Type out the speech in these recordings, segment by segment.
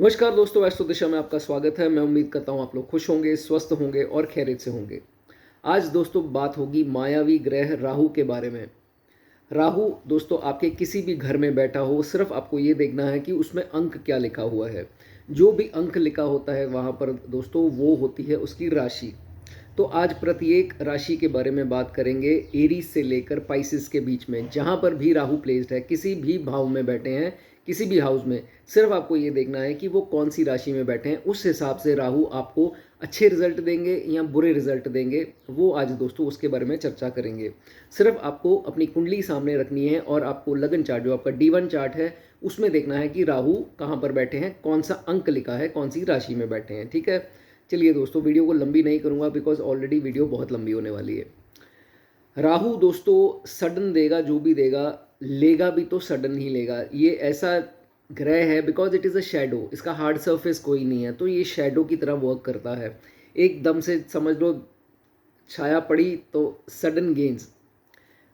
नमस्कार दोस्तों, एस्ट्रो दिशा में आपका स्वागत है। मैं उम्मीद करता हूँ आप लोग खुश होंगे, स्वस्थ होंगे और खैरियत से होंगे। आज दोस्तों बात होगी मायावी ग्रह राहु के बारे में। राहु दोस्तों आपके किसी भी घर में बैठा हो, सिर्फ आपको ये देखना है कि उसमें अंक क्या लिखा हुआ है। जो भी अंक लिखा होता है वहाँ पर दोस्तों वो होती है उसकी राशि। तो आज प्रत्येक राशि के बारे में बात करेंगे, एरीज से लेकर पाइसिस के बीच में जहाँ पर भी राहु प्लेस्ड है, किसी भी भाव में बैठे हैं, किसी भी हाउस में, सिर्फ आपको ये देखना है कि वो कौन सी राशि में बैठे हैं। उस हिसाब से राहु आपको अच्छे रिजल्ट देंगे या बुरे रिजल्ट देंगे, वो आज दोस्तों उसके बारे में चर्चा करेंगे। सिर्फ आपको अपनी कुंडली सामने रखनी है और आपको लगन चार्ट, जो आपका D1 चार्ट है, उसमें देखना है कि राहु कहाँ पर बैठे हैं, कौन सा अंक लिखा है, कौन सी राशि में बैठे हैं। ठीक है, चलिए दोस्तों वीडियो को लंबी नहीं करूँगा बिकॉज ऑलरेडी वीडियो बहुत लंबी होने वाली है। राहु दोस्तों सडन देगा, जो भी देगा लेगा भी तो सडन ही लेगा। ये ऐसा ग्रह है because it is a shadow, इसका हार्ड सरफेस कोई नहीं है, तो ये शैडो की तरह वर्क करता है। एकदम से समझ लो छाया पड़ी तो सडन गेन्स।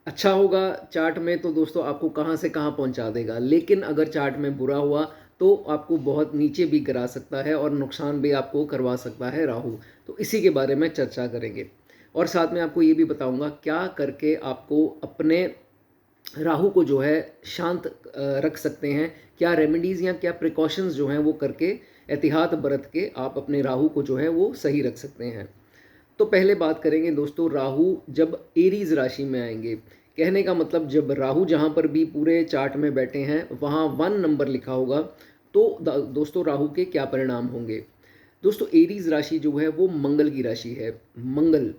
अच्छा होगा चार्ट में तो दोस्तों आपको कहाँ से कहाँ पहुँचा देगा, लेकिन अगर चार्ट में बुरा हुआ तो आपको बहुत नीचे भी गिरा सकता है और नुकसान भी आपको करवा सकता है राहु। तो इसी के बारे में चर्चा करेंगे और साथ में आपको ये भी बताऊंगा क्या करके आपको अपने राहु को जो है शांत रख सकते हैं, क्या रेमेडीज़ या क्या प्रिकॉशंस जो हैं वो करके एहतियात बरत के आप अपने राहु को जो है वो सही रख सकते हैं। तो पहले बात करेंगे दोस्तों, राहु जब एरीज राशि में आएंगे, कहने का मतलब जब राहु जहाँ पर भी पूरे चार्ट में बैठे हैं वहाँ 1 नंबर लिखा होगा तो दोस्तों राहु के क्या परिणाम होंगे। दोस्तों एरीज राशि जो है वो मंगल की राशि है। मंगल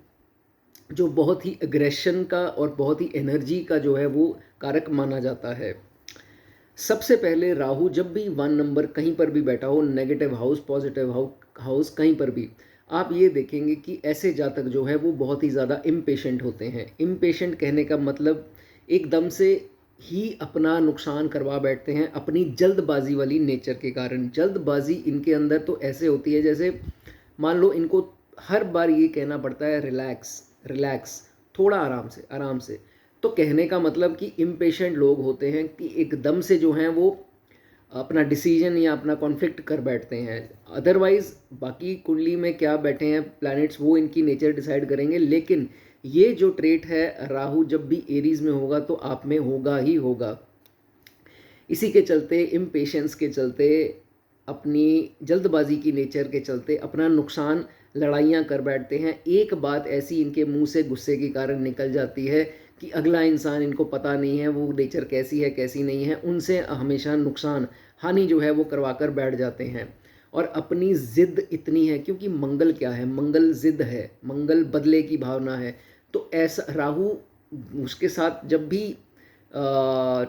जो बहुत ही एग्रेशन का और बहुत ही एनर्जी का जो है वो कारक माना जाता है। सबसे पहले राहु जब भी 1 नंबर कहीं पर भी बैठा हो, नेगेटिव हाउस, पॉजिटिव हाउस, कहीं पर भी, आप ये देखेंगे कि ऐसे जातक जो है वो बहुत ही ज़्यादा इम्पेशेंट होते हैं। इम्पेशेंट कहने का मतलब एकदम से ही अपना नुकसान करवा बैठते हैं अपनी जल्दबाजी वाली नेचर के कारण। जल्दबाजी इनके अंदर तो ऐसे होती है जैसे मान लो इनको हर बार ये कहना पड़ता है रिलैक्स रिलैक्स, थोड़ा आराम से आराम से। तो कहने का मतलब कि इम्पेशेंट लोग होते हैं कि एकदम से जो हैं वो अपना डिसीजन या अपना कॉन्फ्लिक्ट कर बैठते हैं। अदरवाइज बाकी कुंडली में क्या बैठे हैं प्लैनेट्स वो इनकी नेचर डिसाइड करेंगे, लेकिन ये जो ट्रेट है राहु जब भी एरीज में होगा तो आप में होगा ही होगा। इसी के चलते, इम्पेशेंस के चलते, अपनी जल्दबाजी की नेचर के चलते अपना नुकसान लड़ाइयाँ कर बैठते हैं। एक बात ऐसी इनके मुंह से गुस्से के कारण निकल जाती है कि अगला इंसान, इनको पता नहीं है वो नेचर कैसी है कैसी नहीं है, उनसे हमेशा नुकसान हानि जो है वो करवा कर बैठ जाते हैं। और अपनी ज़िद इतनी है, क्योंकि मंगल क्या है, मंगल ज़िद है, मंगल बदले की भावना है। तो ऐसा राहु उसके साथ जब भी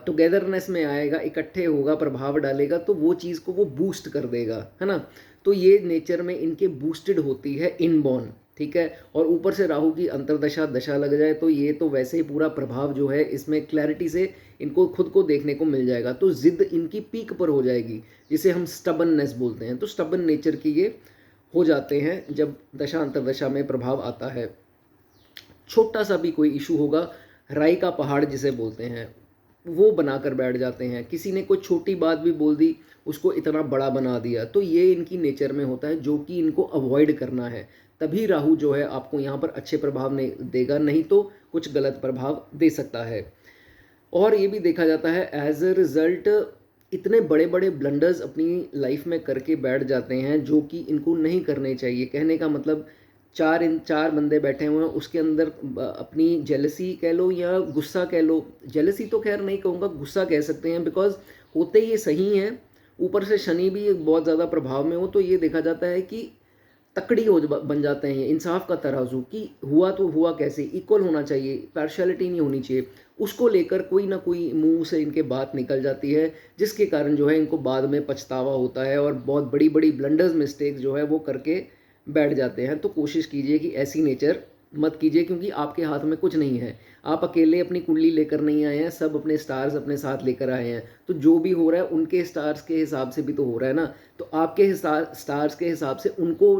टुगेदरनेस में आएगा, इकट्ठे होगा, प्रभाव डालेगा तो वो चीज़ को वो बूस्ट कर देगा, है ना। तो ये नेचर में इनके बूस्टेड होती है इनबॉर्न, ठीक है। और ऊपर से राहु की अंतर्दशा दशा लग जाए तो ये तो वैसे ही पूरा प्रभाव जो है इसमें क्लैरिटी से इनको खुद को देखने को मिल जाएगा। तो जिद इनकी पीक पर हो जाएगी, जिसे हम स्टबननेस बोलते हैं। तो स्टबन नेचर की ये हो जाते हैं जब दशा अंतर्दशा में प्रभाव आता है। छोटा सा भी कोई इशू होगा, राई का पहाड़ जिसे बोलते हैं, वो बनाकर बैठ जाते हैं। किसी ने कोई छोटी बात भी बोल दी, उसको इतना बड़ा बना दिया। तो ये इनकी नेचर में होता है जो कि इनको अवॉइड करना है। तभी राहु जो है आपको यहाँ पर अच्छे प्रभाव नहीं देगा, नहीं तो कुछ गलत प्रभाव दे सकता है। और ये भी देखा जाता है एज अ रिज़ल्ट इतने बड़े बड़े ब्लंडर्स अपनी लाइफ में करके बैठ जाते हैं जो कि इनको नहीं करने चाहिए। कहने का मतलब चार बंदे बैठे हुए हैं, उसके अंदर अपनी जेलसी कह लो या गुस्सा कह लो, जेलसी तो खैर नहीं कहूँगा, गुस्सा कह सकते हैं, बिकॉज होते ये सही हैं। ऊपर से शनि भी बहुत ज़्यादा प्रभाव में हो तो ये देखा जाता है कि तकड़ी हो बन जाते हैं। ये इंसाफ का तराजू कि हुआ तो हुआ कैसे, इक्वल होना चाहिए, पार्शियलिटी नहीं होनी चाहिए। उसको लेकर कोई ना कोई मुंह से इनके बात निकल जाती है, जिसके कारण जो है इनको बाद में पछतावा होता है और बहुत बड़ी बड़ी ब्लंडर्स मिस्टेक्स जो है वो करके बैठ जाते हैं। तो कोशिश कीजिए कि ऐसी नेचर मत कीजिए, क्योंकि आपके हाथ में कुछ नहीं है। आप अकेले अपनी कुंडली लेकर नहीं आए हैं, सब अपने स्टार्स अपने साथ लेकर आए हैं। तो जो भी हो रहा है उनके स्टार्स के हिसाब से भी तो हो रहा है ना। तो आपके स्टार्स के हिसाब से उनको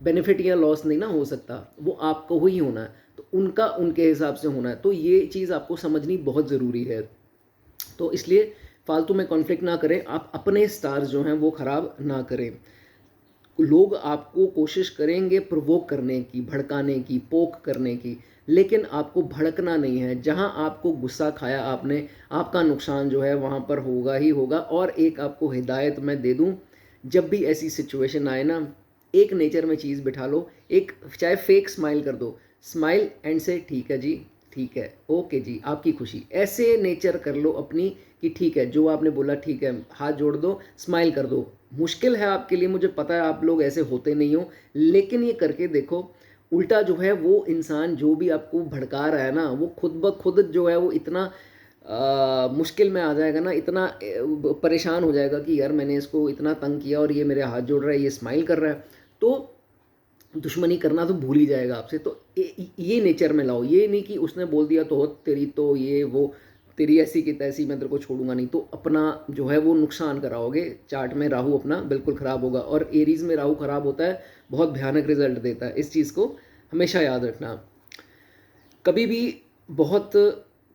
बेनिफिट या लॉस नहीं ना हो सकता, वो आपको ही होना है। तो उनका उनके हिसाब से होना है। तो ये चीज़ आपको समझनी बहुत ज़रूरी है। तो इसलिए फालतू में कॉन्फ्लिक्ट ना करें, आप अपने स्टार्स जो हैं वो ख़राब ना करें। लोग आपको कोशिश करेंगे प्रोवोक करने की, भड़काने की, पोक करने की, लेकिन आपको भड़कना नहीं है। जहां आपको गुस्सा खाया आपने, आपका नुकसान जो है वहां पर होगा ही होगा। और एक आपको हिदायत मैं दे दूं, जब भी ऐसी सिचुएशन आए ना, एक नेचर में चीज़ बिठा लो, एक चाहे फेक स्माइल कर दो, स्माइल एंड से ठीक है जी, ठीक है, ओके जी, आपकी खुशी, ऐसे नेचर कर लो अपनी कि ठीक है जो आपने बोला ठीक है, हाथ जोड़ दो, स्माइल कर दो। मुश्किल है आपके लिए, मुझे पता है आप लोग ऐसे होते नहीं हो, लेकिन ये करके देखो। उल्टा जो है वो इंसान जो भी आपको भड़का रहा है ना, वो खुद ब खुद जो है वो इतना मुश्किल में आ जाएगा ना, इतना परेशान हो जाएगा कि यार मैंने इसको इतना तंग किया और ये मेरे हाथ जोड़ रहा है, ये स्माइल कर रहा है, तो दुश्मनी करना तो भूल ही जाएगा आपसे। तो ये नेचर में लाओ, ये नहीं कि उसने बोल दिया तो तेरी तो ये वो, तेरी ऐसी की तैसी, मैं तेरे को छोड़ूंगा नहीं, तो अपना जो है वो नुकसान कराओगे। चार्ट में राहु अपना बिल्कुल ख़राब होगा, और एरीज में राहु ख़राब होता है, बहुत भयानक रिजल्ट देता है। इस चीज़ को हमेशा याद रखना। कभी भी बहुत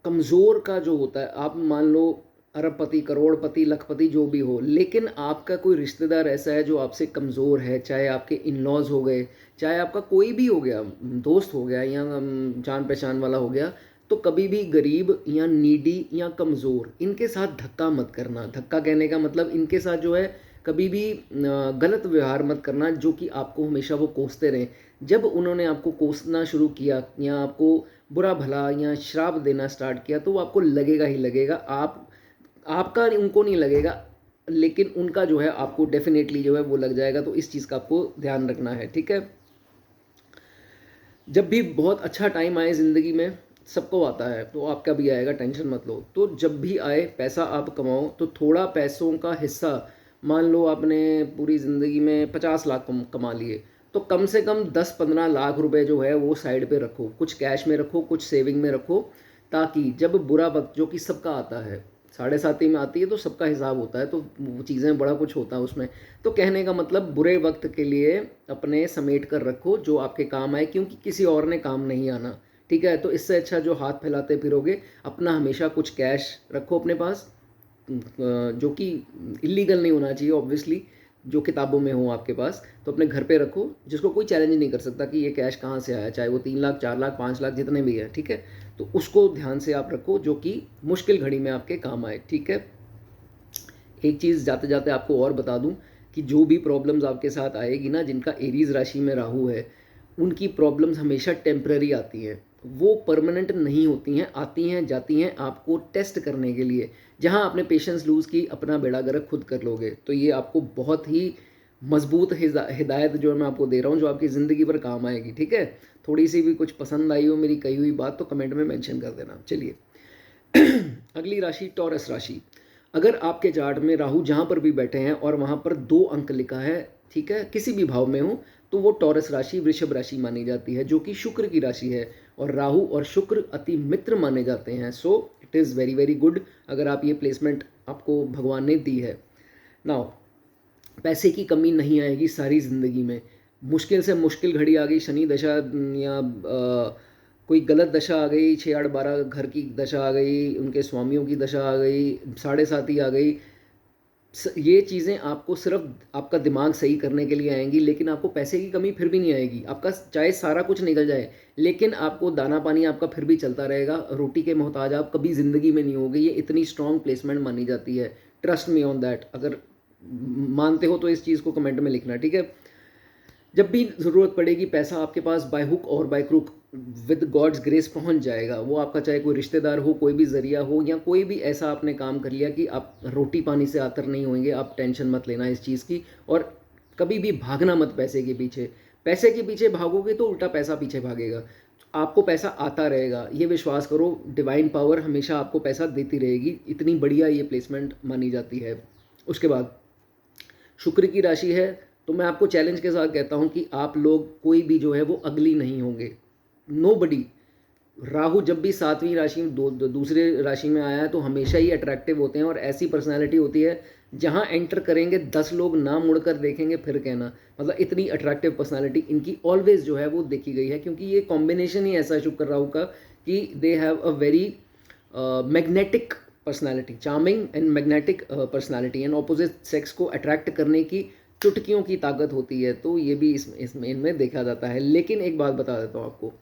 कमज़ोर का जो होता है, आप मान लो अरबपति, करोड़पति, लखपति जो भी हो, लेकिन आपका कोई रिश्तेदार ऐसा है जो आपसे कमज़ोर है, चाहे आपके इन लॉज हो गए, चाहे आपका कोई भी हो गया, दोस्त हो गया या जान पहचान वाला हो गया, तो कभी भी गरीब या नीडी या कमज़ोर इनके साथ धक्का मत करना। धक्का कहने का मतलब इनके साथ जो है कभी भी गलत व्यवहार मत करना, जो कि आपको हमेशा वो कोसते रहें। जब उन्होंने आपको कोसना शुरू किया या आपको बुरा भला या श्राप देना स्टार्ट किया, तो वो आपको लगेगा ही लगेगा। आपका उनको नहीं लगेगा, लेकिन उनका जो है आपको डेफिनेटली जो है वो लग जाएगा। तो इस चीज़ का आपको ध्यान रखना है, ठीक है। जब भी बहुत अच्छा टाइम आए ज़िंदगी में, सबको आता है, तो आपका भी आएगा, टेंशन मत लो। तो जब भी आए पैसा आप कमाओ, तो थोड़ा पैसों का हिस्सा, मान लो आपने पूरी ज़िंदगी में 50 लाख कमा लिए, तो कम से कम 10-15 लाख रुपए जो है वो साइड पे रखो, कुछ कैश में रखो, कुछ सेविंग में रखो, ताकि जब बुरा वक्त, जो कि सबका आता है, साढ़े साथी में आती है, तो सबका हिसाब होता है, तो वो चीज़ें बड़ा कुछ होता है उसमें। तो कहने का मतलब बुरे वक्त के लिए अपने समेट कर रखो, जो आपके काम आए, क्योंकि किसी और ने काम नहीं आना, ठीक है। तो इससे अच्छा जो हाथ फैलाते फिरोगे, अपना हमेशा कुछ कैश रखो अपने पास, जो कि इलीगल नहीं होना चाहिए ऑब्वियसली, जो किताबों में हो आपके पास, तो अपने घर पे रखो, जिसको कोई चैलेंज नहीं कर सकता कि ये कैश कहाँ से आया, चाहे वो 3 लाख, 4 लाख, 5 लाख, जितने भी है, ठीक है। तो उसको ध्यान से आप रखो, जो कि मुश्किल घड़ी में आपके काम आए, ठीक है। एक चीज़ जाते जाते आपको और बता दूं, कि जो भी प्रॉब्लम्स आपके साथ आएगी ना, जिनका एरीज राशि में राहु है, उनकी प्रॉब्लम्स हमेशा टेम्पररी आती हैं, वो परमानेंट नहीं होती हैं, आती हैं जाती हैं, आपको टेस्ट करने के लिए। जहां आपने पेशेंस लूज़ की, अपना बेड़ा गर्क खुद कर लोगे। तो ये आपको बहुत ही मजबूत हिदायत जो मैं आपको दे रहा हूँ, जो आपकी ज़िंदगी पर काम आएगी, ठीक है। थोड़ी सी भी कुछ पसंद आई हो मेरी कही हुई बात, तो कमेंट में मेंशन कर देना। चलिए अगली राशि टॉरस राशि। अगर आपके चार्ट में राहु जहाँ पर भी बैठे हैं और वहाँ पर 2 अंक लिखा है, ठीक है, किसी भी भाव में हो, तो वो टॉरस राशि वृषभ राशि मानी जाती है, जो कि शुक्र की राशि है। और राहु और शुक्र अति मित्र माने जाते हैं। सो it is very very good अगर आप ये प्लेसमेंट आपको भगवान ने दी है। नाउ पैसे की कमी नहीं आएगी सारी ज़िंदगी में। मुश्किल से मुश्किल घड़ी आ गई, शनि दशा या कोई गलत दशा आ गई, 6-8-12 घर की दशा आ गई, उनके स्वामियों की दशा आ गई, साढ़े साती आ गई, ये चीज़ें आपको सिर्फ आपका दिमाग सही करने के लिए आएंगी, लेकिन आपको पैसे की कमी फिर भी नहीं आएगी। आपका चाहे सारा कुछ निकल जाए, लेकिन आपको दाना पानी आपका फिर भी चलता रहेगा। रोटी के मोहताज आप कभी ज़िंदगी में नहीं होगे। ये इतनी स्ट्रॉन्ग प्लेसमेंट मानी जाती है, ट्रस्ट मी ऑन दैट। अगर मानते हो तो इस चीज़ को कमेंट में लिखना, ठीक है। जब भी ज़रूरत पड़ेगी, पैसा आपके पास बाय हुक और by crook with God's grace पहुंच जाएगा। वो आपका चाहे कोई रिश्तेदार हो, कोई भी ज़रिया हो, या कोई भी ऐसा आपने काम कर लिया कि आप रोटी पानी से आतर नहीं होंगे। आप टेंशन मत लेना इस चीज़ की, और कभी भी भागना मत पैसे के पीछे। पैसे के पीछे भागोगे तो उल्टा पैसा पीछे भागेगा। आपको पैसा आता रहेगा, ये विश्वास करो। डिवाइन पावर हमेशा आपको पैसा देती रहेगी। इतनी बढ़िया ये प्लेसमेंट मानी जाती है। उसके बाद शुक्र की राशि है, तो मैं आपको चैलेंज के साथ कहता हूं कि आप लोग कोई भी जो है वो अगली नहीं होंगे। नोबडी। राहु जब भी 7वीं राशि में दूसरे राशि में आया है, तो हमेशा ही अट्रैक्टिव होते हैं, और ऐसी पर्सनालिटी होती है जहां एंटर करेंगे 10 लोग ना मुड़कर देखेंगे फिर कहना। मतलब इतनी अट्रैक्टिव पर्सनालिटी इनकी ऑलवेज जो है वो देखी गई है, क्योंकि ये कॉम्बिनेशन ही ऐसा है शुक्र राहु का कि they have a very magnetic personality, charming and magnetic personality and opposite sex को अट्रैक्ट करने की चुटकियों की ताकत होती है, तो ये भी इसमें इनमें देखा जाता है। लेकिन एक बात बता देता हूँ आपको,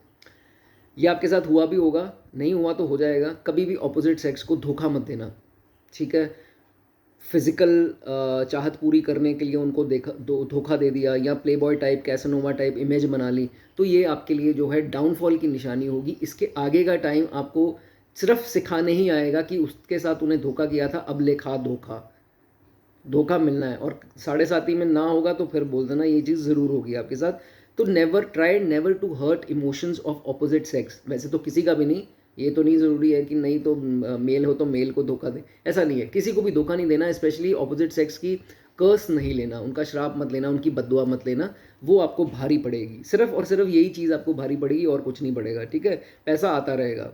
ये आपके साथ हुआ भी होगा, नहीं हुआ तो हो जाएगा। कभी भी ऑपोजिट सेक्स को धोखा मत देना, ठीक है। फिजिकल चाहत पूरी करने के लिए उनको धोखा दे दिया, या play boy type, Casanova type image बना ली, तो ये आपके लिए जो है डाउनफॉल की निशानी होगी। इसके आगे का टाइम आपको सिर्फ सिखाने ही आएगा कि उसके साथ उन्हें धोखा किया था, अब ले खा धोखा, धोखा मिलना है। और साढ़े साथी में ना होगा तो फिर बोल देना ये चीज़ ज़रूर होगी आपके साथ। तो never try never to hurt emotions of opposite sex. वैसे तो किसी का भी नहीं, ये तो नहीं ज़रूरी है कि नहीं तो मेल हो तो मेल को धोखा दे, ऐसा नहीं है। किसी को भी धोखा नहीं देना, स्पेशली ऑपोजिट सेक्स की कर्स नहीं लेना, उनका श्राप मत लेना, उनकी बद्दुआ मत लेना, वो आपको भारी पड़ेगी। सिर्फ और सिर्फ यही चीज़ आपको भारी पड़ेगी और कुछ नहीं पड़ेगा, ठीक है। पैसा आता रहेगा।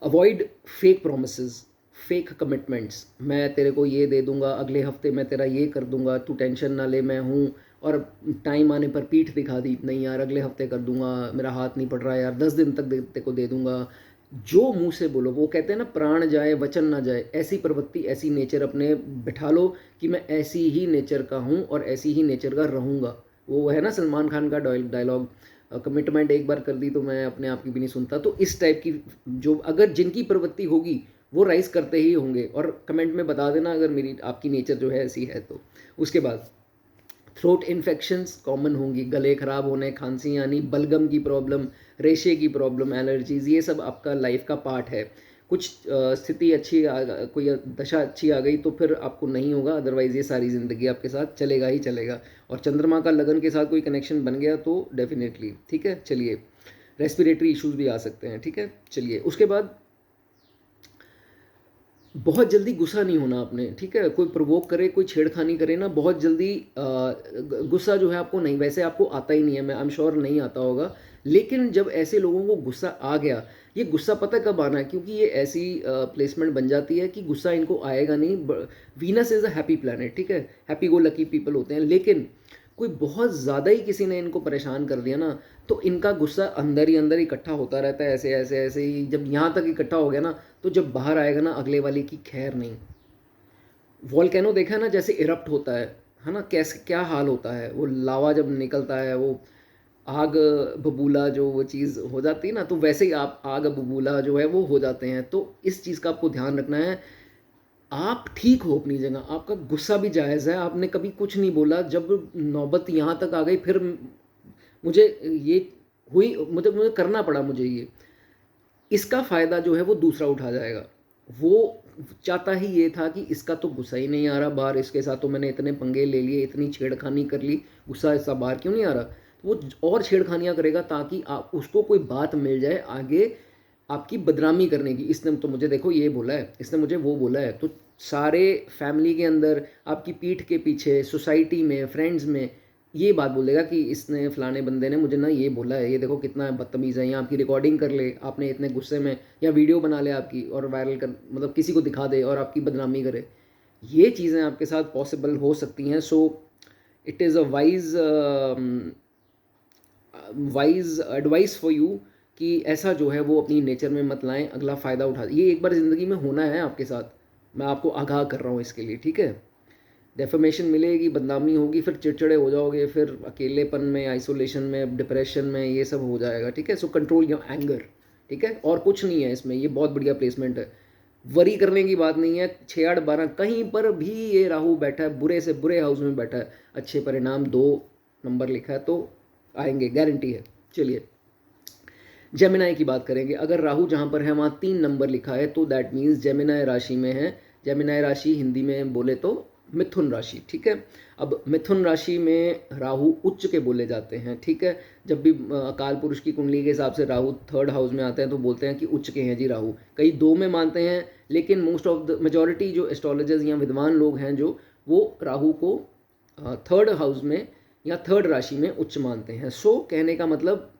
Avoid fake promises, fake commitments. मैं तेरे को ये दे दूंगा, अगले हफ्ते मैं तेरा ये कर दूंगा, तू टेंशन ना ले, मैं हूँ। और टाइम आने पर पीठ दिखा दी, नहीं यार अगले हफ्ते कर दूंगा, मेरा हाथ नहीं पड़ रहा यार, 10 दिन तक तेरे को दे दूंगा। जो मुंह से बोलो, वो कहते हैं ना प्राण जाए वचन ना जाए, ऐसी प्रवृत्ति, ऐसी नेचर अपने बिठा लो कि मैं ऐसी ही नेचर का हूँ और ऐसी ही नेचर का रहूँगा। वो है ना सलमान खान का डायलॉग, कमिटमेंट एक बार कर दी तो मैं अपने आप की भी नहीं सुनता। तो इस टाइप की जो अगर जिनकी प्रवृत्ति होगी वो राइज करते ही होंगे। और कमेंट में बता देना अगर मेरी आपकी नेचर जो है ऐसी है तो। उसके बाद थ्रोट इन्फेक्शंस कॉमन होंगी, गले खराब होने, खांसी आनी, बलगम की प्रॉब्लम, रेशे की प्रॉब्लम, एलर्जीज, ये सब आपका लाइफ का पार्ट है। कुछ स्थिति अच्छी कोई दशा अच्छी आ गई तो फिर आपको नहीं होगा, अदरवाइज ये सारी ज़िंदगी आपके साथ चलेगा ही चलेगा। और चंद्रमा का लगन के साथ कोई कनेक्शन बन गया तो डेफिनेटली, ठीक है। चलिए, रेस्पिरेटरी इश्यूज भी आ सकते हैं, ठीक है। चलिए, उसके बाद बहुत जल्दी गुस्सा नहीं होना आपने, ठीक है। कोई प्रोवोक करे, कोई छेड़खानी करे ना, बहुत जल्दी गुस्सा जो है आपको नहीं, वैसे आपको आता ही नहीं है, मैं आई एम श्योर नहीं आता होगा। लेकिन जब ऐसे लोगों को गुस्सा आ गया, ये गुस्सा पता कब आना है, क्योंकि ये ऐसी प्लेसमेंट बन जाती है कि गुस्सा इनको आएगा नहीं। Venus is a happy planet, ठीक है, हैप्पी गो लकी पीपल होते हैं। लेकिन कोई बहुत ज़्यादा ही किसी ने इनको परेशान कर दिया ना, तो इनका गुस्सा अंदर ही अंदर इकट्ठा होता रहता है, ऐसे ऐसे ऐसे ही। जब यहाँ तक इकट्ठा हो गया ना, तो जब बाहर आएगा ना, अगले वाले की खैर नहीं। वॉल्केनो देखा है ना, जैसे इरप्ट होता है ना, कैसे क्या हाल होता है, वो लावा जब निकलता है, वो आग बबूला जो वो चीज़ हो जाती है ना, तो वैसे ही आप आग बबूला जो है वो हो जाते हैं। तो इस चीज़ का आपको ध्यान रखना है। आप ठीक हो अपनी जगह, आपका गुस्सा भी जायज़ है, आपने कभी कुछ नहीं बोला। जब नौबत यहाँ तक आ गई, फिर मुझे ये हुई, मुझे मुझे करना पड़ा, मुझे ये, इसका फ़ायदा जो है वो दूसरा उठा जाएगा। वो चाहता ही ये था कि इसका तो गुस्सा ही नहीं आ रहा बाहर, इसके साथ तो मैंने इतने पंगे ले लिए, इतनी छेड़खानी कर ली, गुस्सा इसका बाहर क्यों नहीं आ रहा। वो और छेड़खानियाँ करेगा ताकि आप उसको कोई बात मिल जाए आगे आपकी बदनामी करने की। इसने तो मुझे देखो ये बोला है, इसने मुझे वो बोला है। तो सारे फैमिली के अंदर, आपकी पीठ के पीछे, सोसाइटी में, फ्रेंड्स में ये बात बोलेगा कि इसने फलाने बंदे ने मुझे ना ये बोला है, ये देखो कितना बदतमीज़ है। या आपकी रिकॉर्डिंग कर ले आपने इतने गुस्से में, या वीडियो बना ले आपकी और वायरल कर, मतलब किसी को दिखा दे और आपकी बदनामी करे। ये चीज़ें आपके साथ पॉसिबल हो सकती हैं। सो it is a wise advice for you कि ऐसा जो है वो अपनी नेचर में मत लाएं, अगला फ़ायदा उठा। ये एक बार ज़िंदगी में होना है आपके साथ, मैं आपको आगाह कर रहा हूँ इसके लिए, ठीक है। डेफेमेशन मिलेगी, बदनामी होगी, फिर चिड़चिड़े हो जाओगे, फिर अकेलेपन में, आइसोलेशन में, डिप्रेशन में, ये सब हो जाएगा, ठीक है। सो कंट्रोल योर एंगर, ठीक है। और कुछ नहीं है इसमें, ये बहुत बढ़िया प्लेसमेंट है, वरी करने की बात नहीं है। 6 8 12 कहीं पर भी ये राहु बैठा है, बुरे से बुरे हाउस में बैठा है, अच्छे परिणाम 2 नंबर लिखा है तो आएंगे, गारंटी है। चलिए, जेमिनाई की बात करेंगे। अगर राहु जहाँ पर है वहाँ 3 नंबर लिखा है तो दैट मीन्स जेमिनाई राशि में है। जेमिनाई राशि हिंदी में बोले तो मिथुन राशि, ठीक है। अब मिथुन राशि में राहु उच्च के बोले जाते हैं, ठीक है। जब भी अकाल पुरुष की कुंडली के हिसाब से राहु 3rd हाउस में आते हैं तो बोलते हैं कि उच्च के हैं जी राहु। कई 2 में मानते हैं, लेकिन मोस्ट ऑफ द मेजॉरिटी जो एस्ट्रोलॉजर्स या विद्वान लोग हैं जो, वो राहु को 3rd हाउस में या 3rd राशि में उच्च मानते हैं। सो कहने का मतलब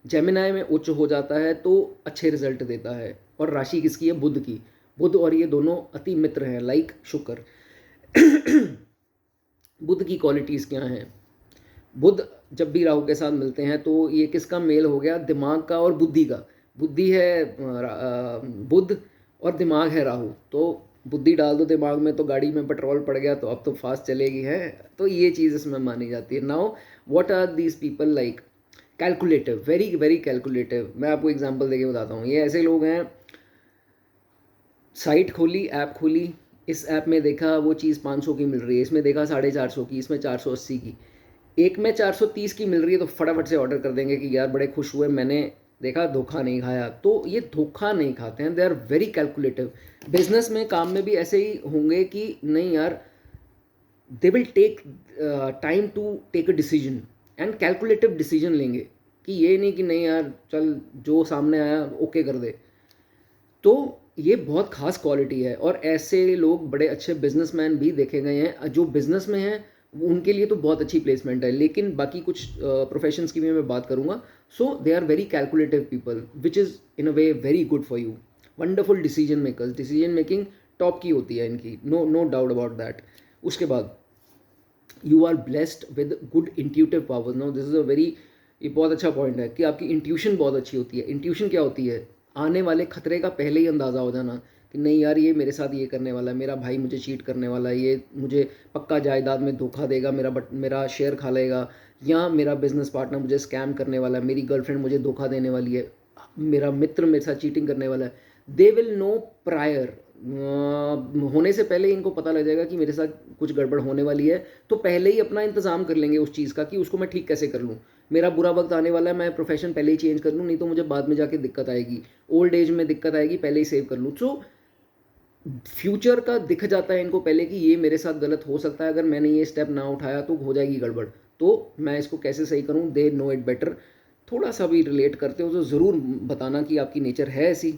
जेमिनाई में उच्च हो जाता है तो अच्छे रिजल्ट देता है। और राशि किसकी है? बुध की। बुध और ये दोनों अति मित्र हैं, लाइक शुक्र। बुध की क्वालिटीज़ क्या हैं? बुध जब भी राहु के साथ मिलते हैं तो ये किसका मेल हो गया? दिमाग का और बुद्धि का। बुद्धि है बुध, और दिमाग है राहु, तो बुद्धि डाल दो दिमाग में तो गाड़ी में पेट्रोल पड़ गया तो अब तो फास्ट चलेगी है। तो ये चीज़ इसमें मानी जाती है। Now what are these people like? Calculative, very very calculative. मैं आपको एग्जांपल देके बताता हूँ। ये ऐसे लोग हैं, साइट खोली, ऐप खोली, इस ऐप में देखा वो चीज़ 500 की मिल रही है, इसमें देखा 450 की, इसमें 480 की, एक में 430 की मिल रही है तो फटाफट से ऑर्डर कर देंगे कि यार बड़े खुश हुए, मैंने देखा धोखा नहीं खाया। तो ये धोखा नहीं खाते हैं, they are very calculative. Business में, काम में भी ऐसे ही होंगे कि नहीं यार, they will take time to take a decision and calculative decision लेंगे कि ये नहीं कि नहीं यार चल जो सामने आया ओके कर दे। तो ये बहुत खास क्वालिटी है और ऐसे लोग बड़े अच्छे बिजनेसमैन भी देखे गए हैं। जो बिजनेस में हैं उनके लिए तो बहुत अच्छी प्लेसमेंट है, लेकिन बाकी कुछ प्रोफेशंस की भी मैं बात करूँगा। So they are very calculative people which is in a way very good for you. Wonderful decision makers, decision making top की होती है इनकी, no no doubt about that. उसके बाद you are blessed with good intuitive power. Now this is a very, ये बहुत अच्छा point है कि आपकी इंट्यूशन बहुत अच्छी होती है। इंट्यूशन क्या होती है? आने वाले खतरे का पहले ही अंदाज़ा हो जाना कि नहीं यार ये मेरे साथ ये करने वाला है, मेरा भाई मुझे चीट करने वाला है, ये मुझे पक्का जायदाद में धोखा देगा, मेरा शेयर खा लेगा, या मेरा बिजनेस पार्टनर मुझे स्कैम करने वाला है, मेरी गर्लफ्रेंड मुझे धोखा देने वाली है, मेरा मित्र मेरे साथ चीटिंग करने वाला है। दे विल नो प्रायर, होने से पहले इनको पता लग जाएगा कि मेरे साथ कुछ गड़बड़ होने वाली है, तो पहले ही अपना इंतजाम कर लेंगे उस चीज़ का कि उसको मैं ठीक कैसे कर लूँ। मेरा बुरा वक्त आने वाला है, मैं प्रोफेशन पहले ही चेंज कर लूँ, नहीं तो मुझे बाद में जाके दिक्कत आएगी, ओल्ड एज में दिक्कत आएगी, पहले ही सेव कर लूँ। सो फ्यूचर का दिख जाता है इनको पहले कि ये मेरे साथ गलत हो सकता है, अगर मैंने ये स्टेप ना उठाया तो हो जाएगी गड़बड़, तो मैं इसको कैसे सही करूँ। They know it better. थोड़ा सा भी रिलेट करते हो तो ज़रूर बताना कि आपकी नेचर है ऐसी।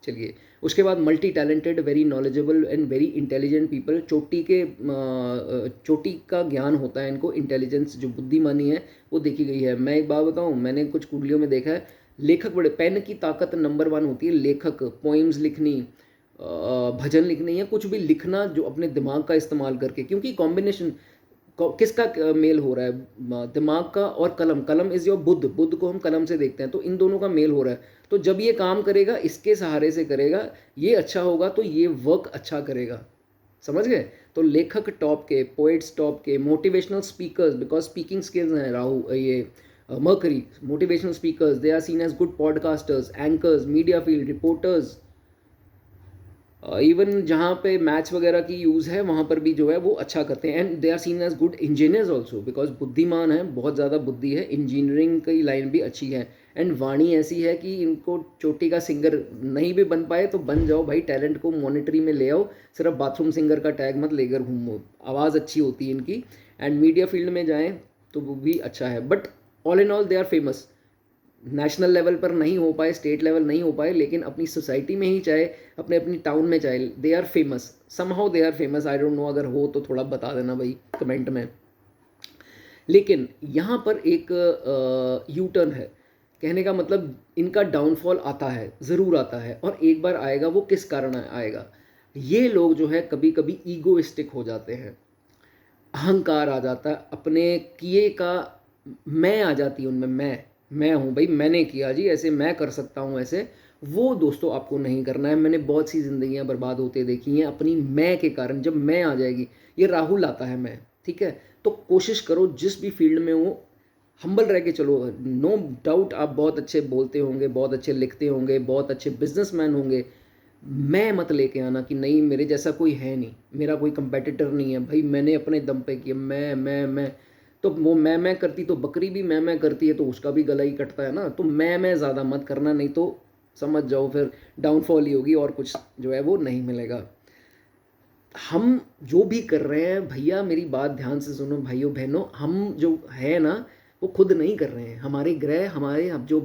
चलिए, उसके बाद multi talented, very knowledgeable and very intelligent people. चोटी का ज्ञान होता है इनको, इंटेलिजेंस जो बुद्धिमानी है वो देखी गई है। मैं एक बात बताऊँ, मैंने कुछ कुंडलियों में देखा है, लेखक बड़े, पेन की ताकत नंबर 1 होती है। लेखक पोइम्स लिखनी, भजन लिखनी, या कुछ भी लिखना जो अपने दिमाग का इस्तेमाल करके, क्योंकि कॉम्बिनेशन किसका मेल हो रहा है? दिमाग का और कलम। कलम इज योर बुद्ध, बुद्ध को हम कलम से देखते हैं, तो इन दोनों का मेल हो रहा है। तो जब ये काम करेगा इसके सहारे से करेगा, ये अच्छा होगा तो ये वर्क अच्छा करेगा। समझ गए? तो लेखक टॉप के, पोइट्स टॉप के, motivational speakers, because speaking skills हैं राहु, ये Mercury, motivational speakers, they are seen as good podcasters, anchors, media field reporters. Even जहाँ पे मैथ्स वगैरह की यूज़ है वहाँ पर भी जो है वो अच्छा करते हैं। And they are seen as good engineers also, because बुद्धिमान है, बहुत ज़्यादा बुद्धि है, इंजीनियरिंग की लाइन भी अच्छी है। एंड वाणी ऐसी है कि इनको चोटी का सिंगर नहीं भी बन पाए तो बन जाओ भाई, टैलेंट को मॉनिटरी में ले आओ, सिर्फ बाथरूम सिंगर का टैग मत लेकर घूमो, आवाज़ अच्छी होती है इनकी। एंड मीडिया फील्ड में जाएँ तो वो भी अच्छा है। But all in all they are famous. National level पर नहीं हो पाए, स्टेट लेवल नहीं हो पाए, लेकिन अपनी सोसाइटी में ही, चाहे अपने अपनी टाउन में, चाहे they are famous, somehow they are famous. I don't know, अगर हो तो थोड़ा बता देना भाई कमेंट में। लेकिन यहाँ पर एक यू टर्न है, कहने का मतलब इनका डाउनफॉल आता है, ज़रूर आता है, और एक बार आएगा। वो किस कारण आएगा? ये लोग जो है कभी कभी ईगोइस्टिक हो जाते हैं, अहंकार आ जाता है, अपने किए का मैं आ जाती है उनमें। मैं हूँ भाई, मैंने किया जी, ऐसे मैं कर सकता हूँ ऐसे। वो दोस्तों आपको नहीं करना है। मैंने बहुत सी जिंदगियां बर्बाद होते देखी हैं अपनी मैं के कारण। जब मैं आ जाएगी, ये राहुल आता है मैं, ठीक है, तो कोशिश करो जिस भी फील्ड में हो हम्बल रह के चलो। नो डाउट आप बहुत अच्छे बोलते होंगे, बहुत अच्छे लिखते होंगे, बहुत अच्छे बिजनेसमैन होंगे, मैं मत लेके आना कि नहीं मेरे जैसा कोई है नहीं, मेरा कोई कंपेटिटर नहीं है भाई, मैंने अपने दम पे किया। मैं तो वो मैं करती तो बकरी भी मैं करती है तो उसका भी गला ही कटता है ना। तो मैं ज़्यादा मत करना, नहीं तो समझ जाओ फिर डाउनफॉल ही होगी और कुछ जो है वो नहीं मिलेगा। हम जो भी कर रहे हैं भैया, मेरी बात ध्यान से सुनो भाइयों बहनों, हम जो है ना वो खुद नहीं कर रहे हैं। हमारे ग्रह, हमारे अब जो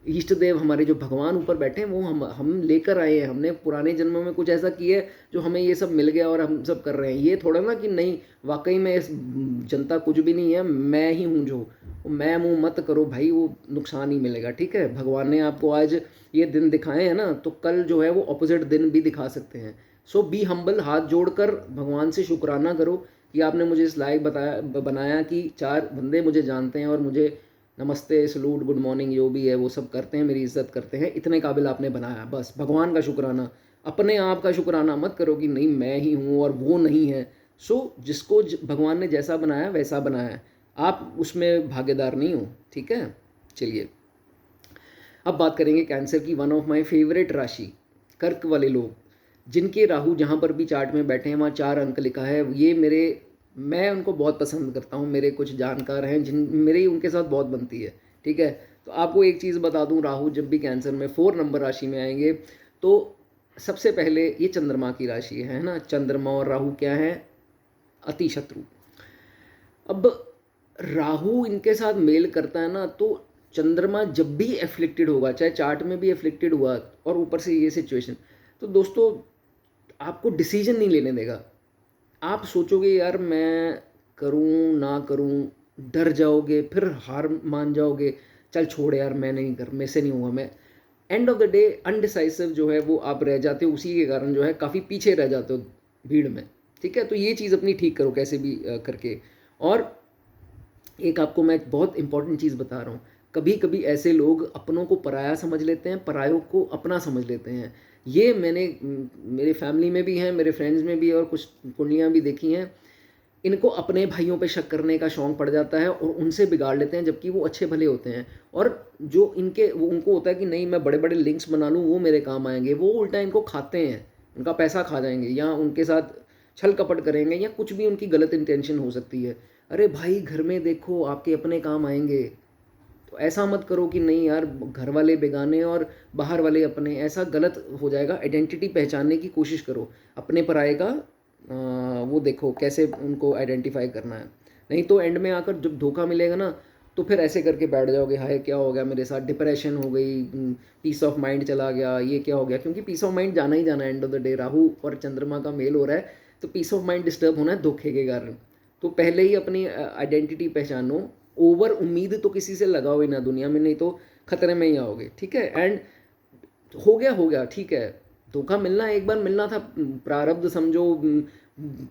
इष्ट देव, हमारे जो भगवान ऊपर बैठे हैं, वो हम लेकर आए हैं। हमने पुराने जन्मों में कुछ ऐसा किया है जो हमें ये सब मिल गया और हम सब कर रहे हैं। ये थोड़ा ना कि नहीं वाकई में इस जनता कुछ भी नहीं है, मैं ही हूँ जो। मैं मुँह मत करो भाई, वो नुकसान ही मिलेगा। ठीक है, भगवान ने आपको आज ये दिन दिखाए हैं ना, तो कल जो है वो अपोजिट दिन भी दिखा सकते हैं। सो बी हम्बल, हाथ जोड़कर भगवान से शुक्राना करो कि आपने मुझे इस लायक बनाया कि 4 बंदे मुझे जानते हैं और मुझे नमस्ते, सलूट, गुड मॉर्निंग जो भी है वो सब करते हैं, मेरी इज्जत करते हैं, इतने काबिल आपने बनाया। बस भगवान का शुक्राना। अपने आप का शुक्राना मत करो कि नहीं मैं ही हूँ और वो नहीं है। जिसको भगवान ने जैसा बनाया वैसा बनाया है, आप उसमें भागीदार नहीं हो, ठीक है। चलिए अब बात करेंगे कैंसर की। वन ऑफ माय फेवरेट राशि कर्क वाले लोग, जिनके राहु जहाँ पर भी चार्ट में बैठे हैं वहाँ 4 अंक लिखा है, ये मेरे, मैं उनको बहुत पसंद करता हूँ। मेरे कुछ जानकार हैं जिन मेरी उनके साथ बहुत बनती है, ठीक है। तो आपको एक चीज़ बता दूँ, राहु जब भी कैंसर में 4 नंबर राशि में आएंगे तो सबसे पहले ये चंद्रमा की राशि है ना। चंद्रमा और राहु क्या है, अति शत्रु। अब राहु इनके साथ मेल करता है ना, तो चंद्रमा जब भी एफ्लिक्टेड होगा, चाहे चार्ट में भी एफ्लिक्टेड हुआ और ऊपर से ये सिचुएशन, तो दोस्तों आपको डिसीजन नहीं लेने देगा। आप सोचोगे यार मैं करूं ना करूं, डर जाओगे, फिर हार मान जाओगे, चल छोड़ यार मैं नहीं कर, मेरे से नहीं हुआ। मैं एंड ऑफ द डे अनडिसाइसिव जो है वो आप रह जाते हो, उसी के कारण जो है काफ़ी पीछे रह जाते हो भीड़ में, ठीक है। तो ये चीज़ अपनी ठीक करो कैसे भी करके। और एक आपको मैं बहुत इंपॉर्टेंट चीज़ बता रहा हूँ, कभी कभी ऐसे लोग अपनों को पराया समझ लेते हैं, परायों को अपना समझ लेते हैं। ये मैंने मेरे फैमिली में भी हैं, मेरे फ्रेंड्स में भी, और कुछ कुंडलियाँ भी देखी हैं। इनको अपने भाइयों पे शक करने का शौक पड़ जाता है और उनसे बिगाड़ लेते हैं, जबकि वो अच्छे भले होते हैं। और जो इनके वो उनको होता है कि नहीं मैं बड़े बड़े लिंक्स बना लूँ वो मेरे काम आएंगे, वो उल्टा इनको खाते हैं, उनका पैसा खा जाएंगे, या उनके साथ छल कपट करेंगे, या कुछ भी उनकी गलत इंटेंशन हो सकती है। अरे भाई घर में देखो आपके अपने काम आएंगे, तो ऐसा मत करो कि नहीं यार घर वाले बेगाने और बाहर वाले अपने, ऐसा गलत हो जाएगा। आइडेंटिटी पहचानने की कोशिश करो, अपने पराये का वो देखो कैसे उनको आइडेंटिफाई करना है। नहीं तो एंड में आकर जब धोखा मिलेगा ना, तो फिर ऐसे करके बैठ जाओगे, हाय क्या हो गया मेरे साथ, डिप्रेशन हो गई, पीस ऑफ माइंड चला गया, ये क्या हो गया। क्योंकि पीस ऑफ माइंड जाना ही जाना है, end of the day Rahu और चंद्रमा का मेल हो रहा है, तो पीस ऑफ माइंड डिस्टर्ब होना है धोखे के कारण। तो पहले ही अपनी आइडेंटिटी पहचानो, ओवर उम्मीद तो किसी से लगाओ ही ना दुनिया में, नहीं तो खतरे में ही आओगे, ठीक है। एंड हो गया ठीक है, धोखा मिलना एक बार मिलना था, प्रारब्ध समझो,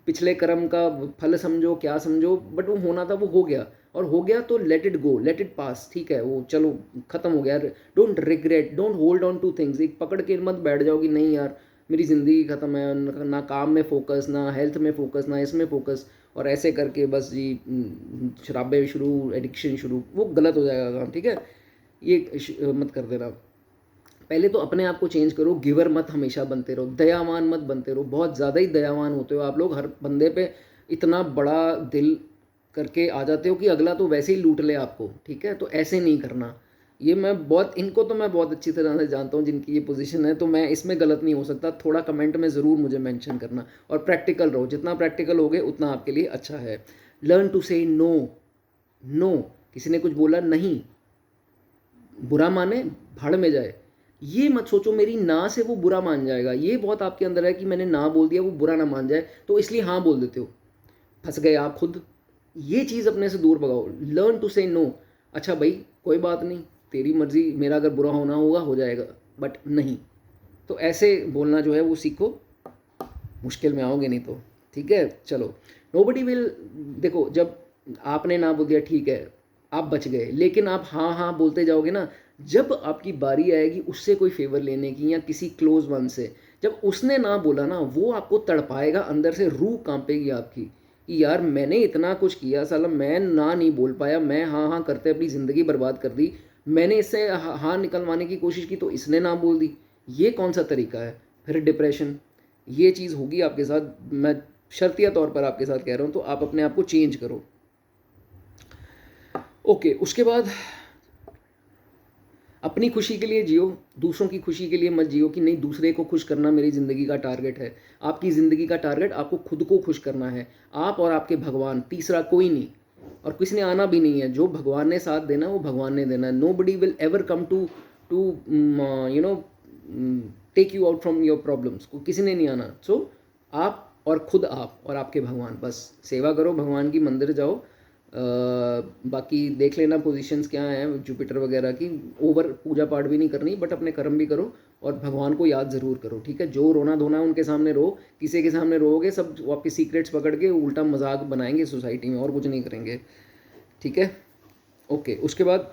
पिछले कर्म का फल समझो, क्या समझो, बट वो होना था वो हो गया, और हो गया तो let it go, let it pass, ठीक है, वो चलो खत्म हो गया। Don't regret, don't hold on two things, एक पकड़ के मत बैठ जाओ कि नहीं यार मेरी ज़िंदगी ख़त्म है, ना काम में फोकस, ना हेल्थ में फोकस, ना इसमें फोकस, और ऐसे करके बस जी शराबें शुरू, एडिक्शन शुरू, वो गलत हो जाएगा काम, ठीक है। ये मत कर देना। पहले तो अपने आप को चेंज करो, गिवर मत हमेशा बनते रहो, दयावान मत बनते रहो, बहुत ज़्यादा ही दयावान होते हो आप लोग, हर बंदे पे इतना बड़ा दिल करके आ जाते हो कि अगला तो वैसे ही लूट ले आपको, ठीक है। तो ऐसे नहीं करना। ये मैं बहुत, इनको तो मैं बहुत अच्छी तरह से जानता हूँ जिनकी ये पोजीशन है, तो मैं इसमें गलत नहीं हो सकता। थोड़ा कमेंट में ज़रूर मुझे मेंशन करना, और प्रैक्टिकल रहो, जितना प्रैक्टिकल होगे उतना आपके लिए अच्छा है। लर्न टू से नो, नो, किसी ने कुछ बोला नहीं, बुरा माने भाड़ में जाए, ये मत सोचो मेरी ना से वो बुरा मान जाएगा। ये बहुत आपके अंदर है कि मैंने ना बोल दिया वो बुरा ना मान जाए, तो इसलिए हाँ बोल देते हो, फंस गए आप खुद। ये चीज़ अपने से दूर भगाओ, लर्न टू से नो। अच्छा भाई कोई बात नहीं, तेरी मर्जी, मेरा अगर बुरा होना होगा हो जाएगा, बट नहीं। तो ऐसे बोलना जो है वो सीखो, मुश्किल में आओगे नहीं तो, ठीक है। चलो, नोबडी विल, देखो जब आपने ना बोल दिया ठीक है आप बच गए, लेकिन आप हाँ हाँ बोलते जाओगे ना, जब आपकी बारी आएगी उससे कोई फेवर लेने की, या किसी क्लोज वन से, जब उसने ना बोला ना, वो आपको तड़पाएगा, अंदर से रूह कांपेगी आपकी कि यार मैंने इतना कुछ किया, साला मैं ना नहीं बोल पाया, मैं हाँ हाँ करते अपनी ज़िंदगी बर्बाद कर दी, मैंने इससे हाँ निकलवाने की कोशिश की तो इसने ना बोल दी, ये कौन सा तरीका है। फिर डिप्रेशन, ये चीज़ होगी आपके साथ, मैं शर्तिया तौर पर आपके साथ कह रहा हूँ। तो आप अपने आप को चेंज करो, ओके। उसके बाद अपनी खुशी के लिए जियो, दूसरों की खुशी के लिए मत जियो कि नहीं दूसरे को खुश करना मेरी ज़िंदगी का टारगेट है। आपकी ज़िंदगी का टारगेट आपको खुद को खुश करना है, आप और आपके भगवान, तीसरा कोई नहीं, और किसी ने आना भी नहीं है। जो भगवान ने साथ देना वो भगवान ने देना है। Nobody will ever come to to you no take you out from your problems, को किसी ने नहीं आना। सो आप और खुद आप और आपके भगवान, बस सेवा करो भगवान की, मंदिर जाओ। बाकी देख लेना पोजीशंस क्या हैं जुपिटर वगैरह की, ओवर पूजा पाठ भी नहीं करनी, बट अपने कर्म भी करो और भगवान को याद ज़रूर करो, ठीक है। जो रोना धोना है उनके सामने रो, किसी के सामने रोओगे सब वो आपके सीक्रेट्स पकड़ के उल्टा मजाक बनाएंगे सोसाइटी में, और कुछ नहीं करेंगे, ठीक है, ओके। उसके बाद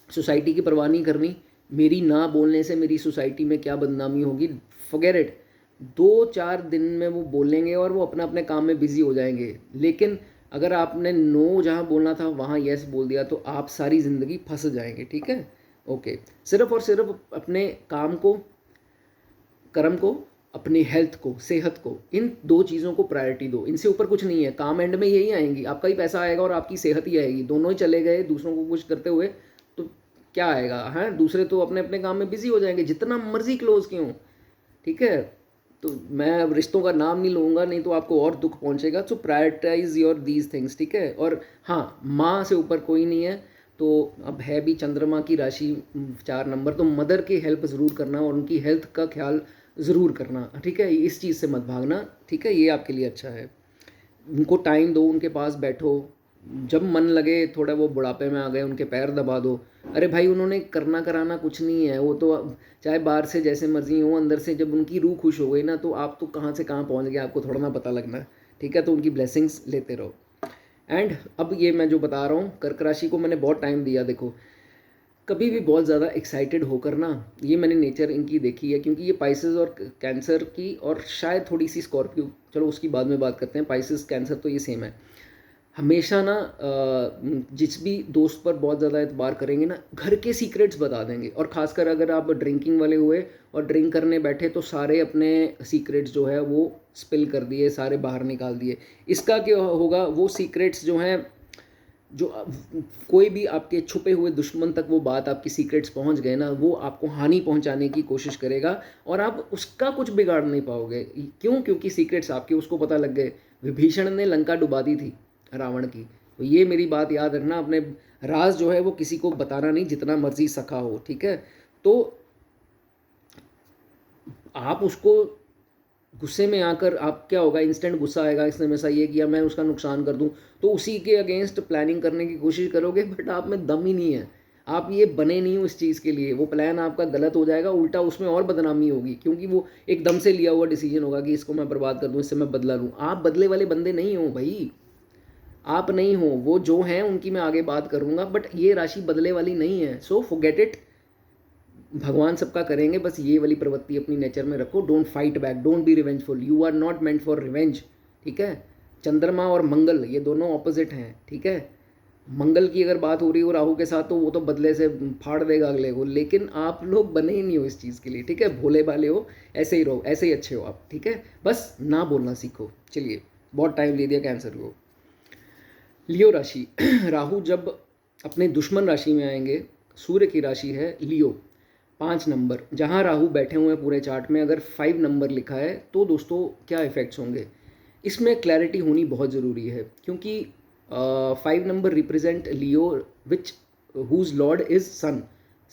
सोसाइटी की परवाह नहीं करनी, मेरी ना बोलने से मेरी सोसाइटी में क्या बदनामी होगी, फॉरगेट इट। 2-4 दिन में वो बोलेंगे और वो अपना अपने काम में बिजी हो जाएंगे। लेकिन अगर आपने नो जहाँ बोलना था वहाँ यस बोल दिया तो आप सारी ज़िंदगी फंस जाएंगे, ठीक है। ओके, सिर्फ और सिर्फ अपने काम को, कर्म को, अपनी हेल्थ को, सेहत को, इन दो चीज़ों को प्रायोरिटी दो। इनसे ऊपर कुछ नहीं है। काम एंड में यही आएंगी, आपका ही पैसा आएगा और आपकी सेहत ही आएगी। दोनों ही चले गए दूसरों को कुछ करते हुए तो क्या आएगा, है। दूसरे तो अपने अपने काम में बिजी हो जाएंगे, जितना मर्जी क्लोज क्यों, ठीक है। तो मैं अब रिश्तों का नाम नहीं लूँगा, नहीं तो आपको और दुख पहुंचेगा। सो प्रायोरिटाइज योर दीज थिंग्स, ठीक है। और हाँ, माँ से ऊपर कोई नहीं है। तो अब है भी चंद्रमा की राशि 4 नंबर, तो मदर की हेल्प ज़रूर करना और उनकी हेल्थ का ख्याल ज़रूर करना, ठीक है। इस चीज़ से मत भागना, ठीक है, ये आपके लिए अच्छा है। उनको टाइम दो, उनके पास बैठो। जब मन लगे थोड़ा, वो बुढ़ापे में आ गए, उनके पैर दबा दो। अरे भाई, उन्होंने करना कराना कुछ नहीं है, वो तो चाहे बाहर से जैसे मर्जी हो, अंदर से जब उनकी रूह खुश हो गई ना, तो आप तो कहाँ से कहाँ पहुँच गए, आपको थोड़ा ना पता लगना है, ठीक है। तो उनकी ब्लेसिंग्स लेते रहो। एंड अब ये मैं जो बता रहा हूँ, कर्क राशि को मैंने बहुत टाइम दिया। देखो, कभी भी बहुत ज़्यादा एक्साइटेड होकर ना, ये मैंने नेचर इनकी देखी है, क्योंकि ये पाइसेस और कैंसर की, और शायद थोड़ी सी स्कॉर्पियो, चलो उसकी बाद में बात करते हैं। पाइसेस कैंसर तो ये सेम है। हमेशा ना जिस भी दोस्त पर बहुत ज़्यादा एतबार करेंगे ना, घर के सीक्रेट्स बता देंगे। और ख़ासकर अगर आप ड्रिंकिंग वाले हुए और ड्रिंक करने बैठे तो सारे अपने सीक्रेट्स जो है वो स्पिल कर दिए, सारे बाहर निकाल दिए। इसका क्या होगा, वो सीक्रेट्स जो हैं, जो कोई भी आपके छुपे हुए दुश्मन तक वो बात, आपकी सीक्रेट्स पहुंच गए ना, वो आपको हानि पहुंचाने की कोशिश करेगा और आप उसका कुछ बिगाड़ नहीं पाओगे। क्यों? क्योंकि सीक्रेट्स आपके उसको पता लग गए। विभीषण ने लंका डुबा दी थी रावण की। तो ये मेरी बात याद रखना, अपने राज जो है वो किसी को बताना नहीं, जितना मर्जी सखा हो, ठीक है। तो आप उसको गुस्से में आकर, आप क्या होगा, इंस्टेंट गुस्सा आएगा, इसने मेरे साथ ये किया, मैं उसका नुकसान कर दूं, तो उसी के अगेंस्ट प्लानिंग करने की कोशिश करोगे, बट आप में दम ही नहीं है। आप ये बने नहीं हो इस चीज़ के लिए। वो प्लान आपका गलत हो जाएगा, उल्टा उसमें और बदनामी होगी, क्योंकि वो एकदम से लिया हुआ डिसीजन होगा कि इसको मैं बर्बाद कर दूं, इससे मैं बदला लूँ। आप बदले वाले बंदे नहीं हो भाई, आप नहीं हो। वो जो हैं उनकी मैं आगे बात करूंगा, बट ये राशि बदले वाली नहीं है। So forget it. भगवान सबका करेंगे, बस ये वाली प्रवृत्ति अपनी नेचर में रखो। Don't fight back, don't be revengeful, you are not meant for revenge, ठीक है। चंद्रमा और मंगल ये दोनों ऑपोजिट हैं, ठीक है। मंगल की अगर बात हो रही हो राहु के साथ, तो वो तो बदले से फाड़ देगा अगले को, लेकिन आप लोग बने ही नहीं हो इस चीज़ के लिए, ठीक है। भोले भाले हो, ऐसे ही रहो, ऐसे ही अच्छे हो आप, ठीक है। बस ना बोलना सीखो। चलिए, बहुत टाइम ले दिया कैंसर को। लियो राशि राहु जब अपने दुश्मन राशि में आएंगे, सूर्य की राशि है लियो, 5 नंबर, जहाँ राहु बैठे हुए हैं पूरे चार्ट में, अगर 5 नंबर लिखा है तो दोस्तों क्या इफेक्ट्स होंगे, इसमें क्लैरिटी होनी बहुत ज़रूरी है। क्योंकि 5 number represent Leo, which whose lord is sun.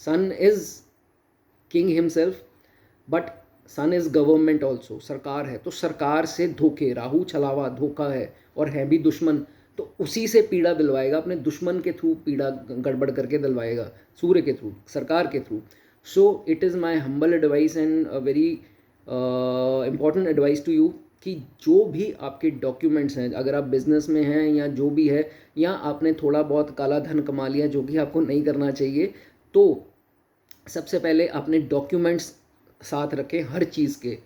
Sun is king himself, but sun is government also, सरकार है। तो सरकार से धोखे, राहु छलावा, धोखा है और है भी दुश्मन, तो उसी से पीड़ा दिलवाएगा, अपने दुश्मन के थ्रू पीड़ा गड़बड़ करके दिलवाएगा, सूर्य के थ्रू, सरकार के through. So it is my humble advice and a very important advice to you, कि जो भी आपके डॉक्यूमेंट्स हैं, अगर आप बिजनेस में हैं या जो भी है, या आपने थोड़ा बहुत काला धन कमा लिया जो कि आपको नहीं करना चाहिए, तो सबसे पहले अपने डॉक्यूमेंट्स साथ रखें हर चीज़ के।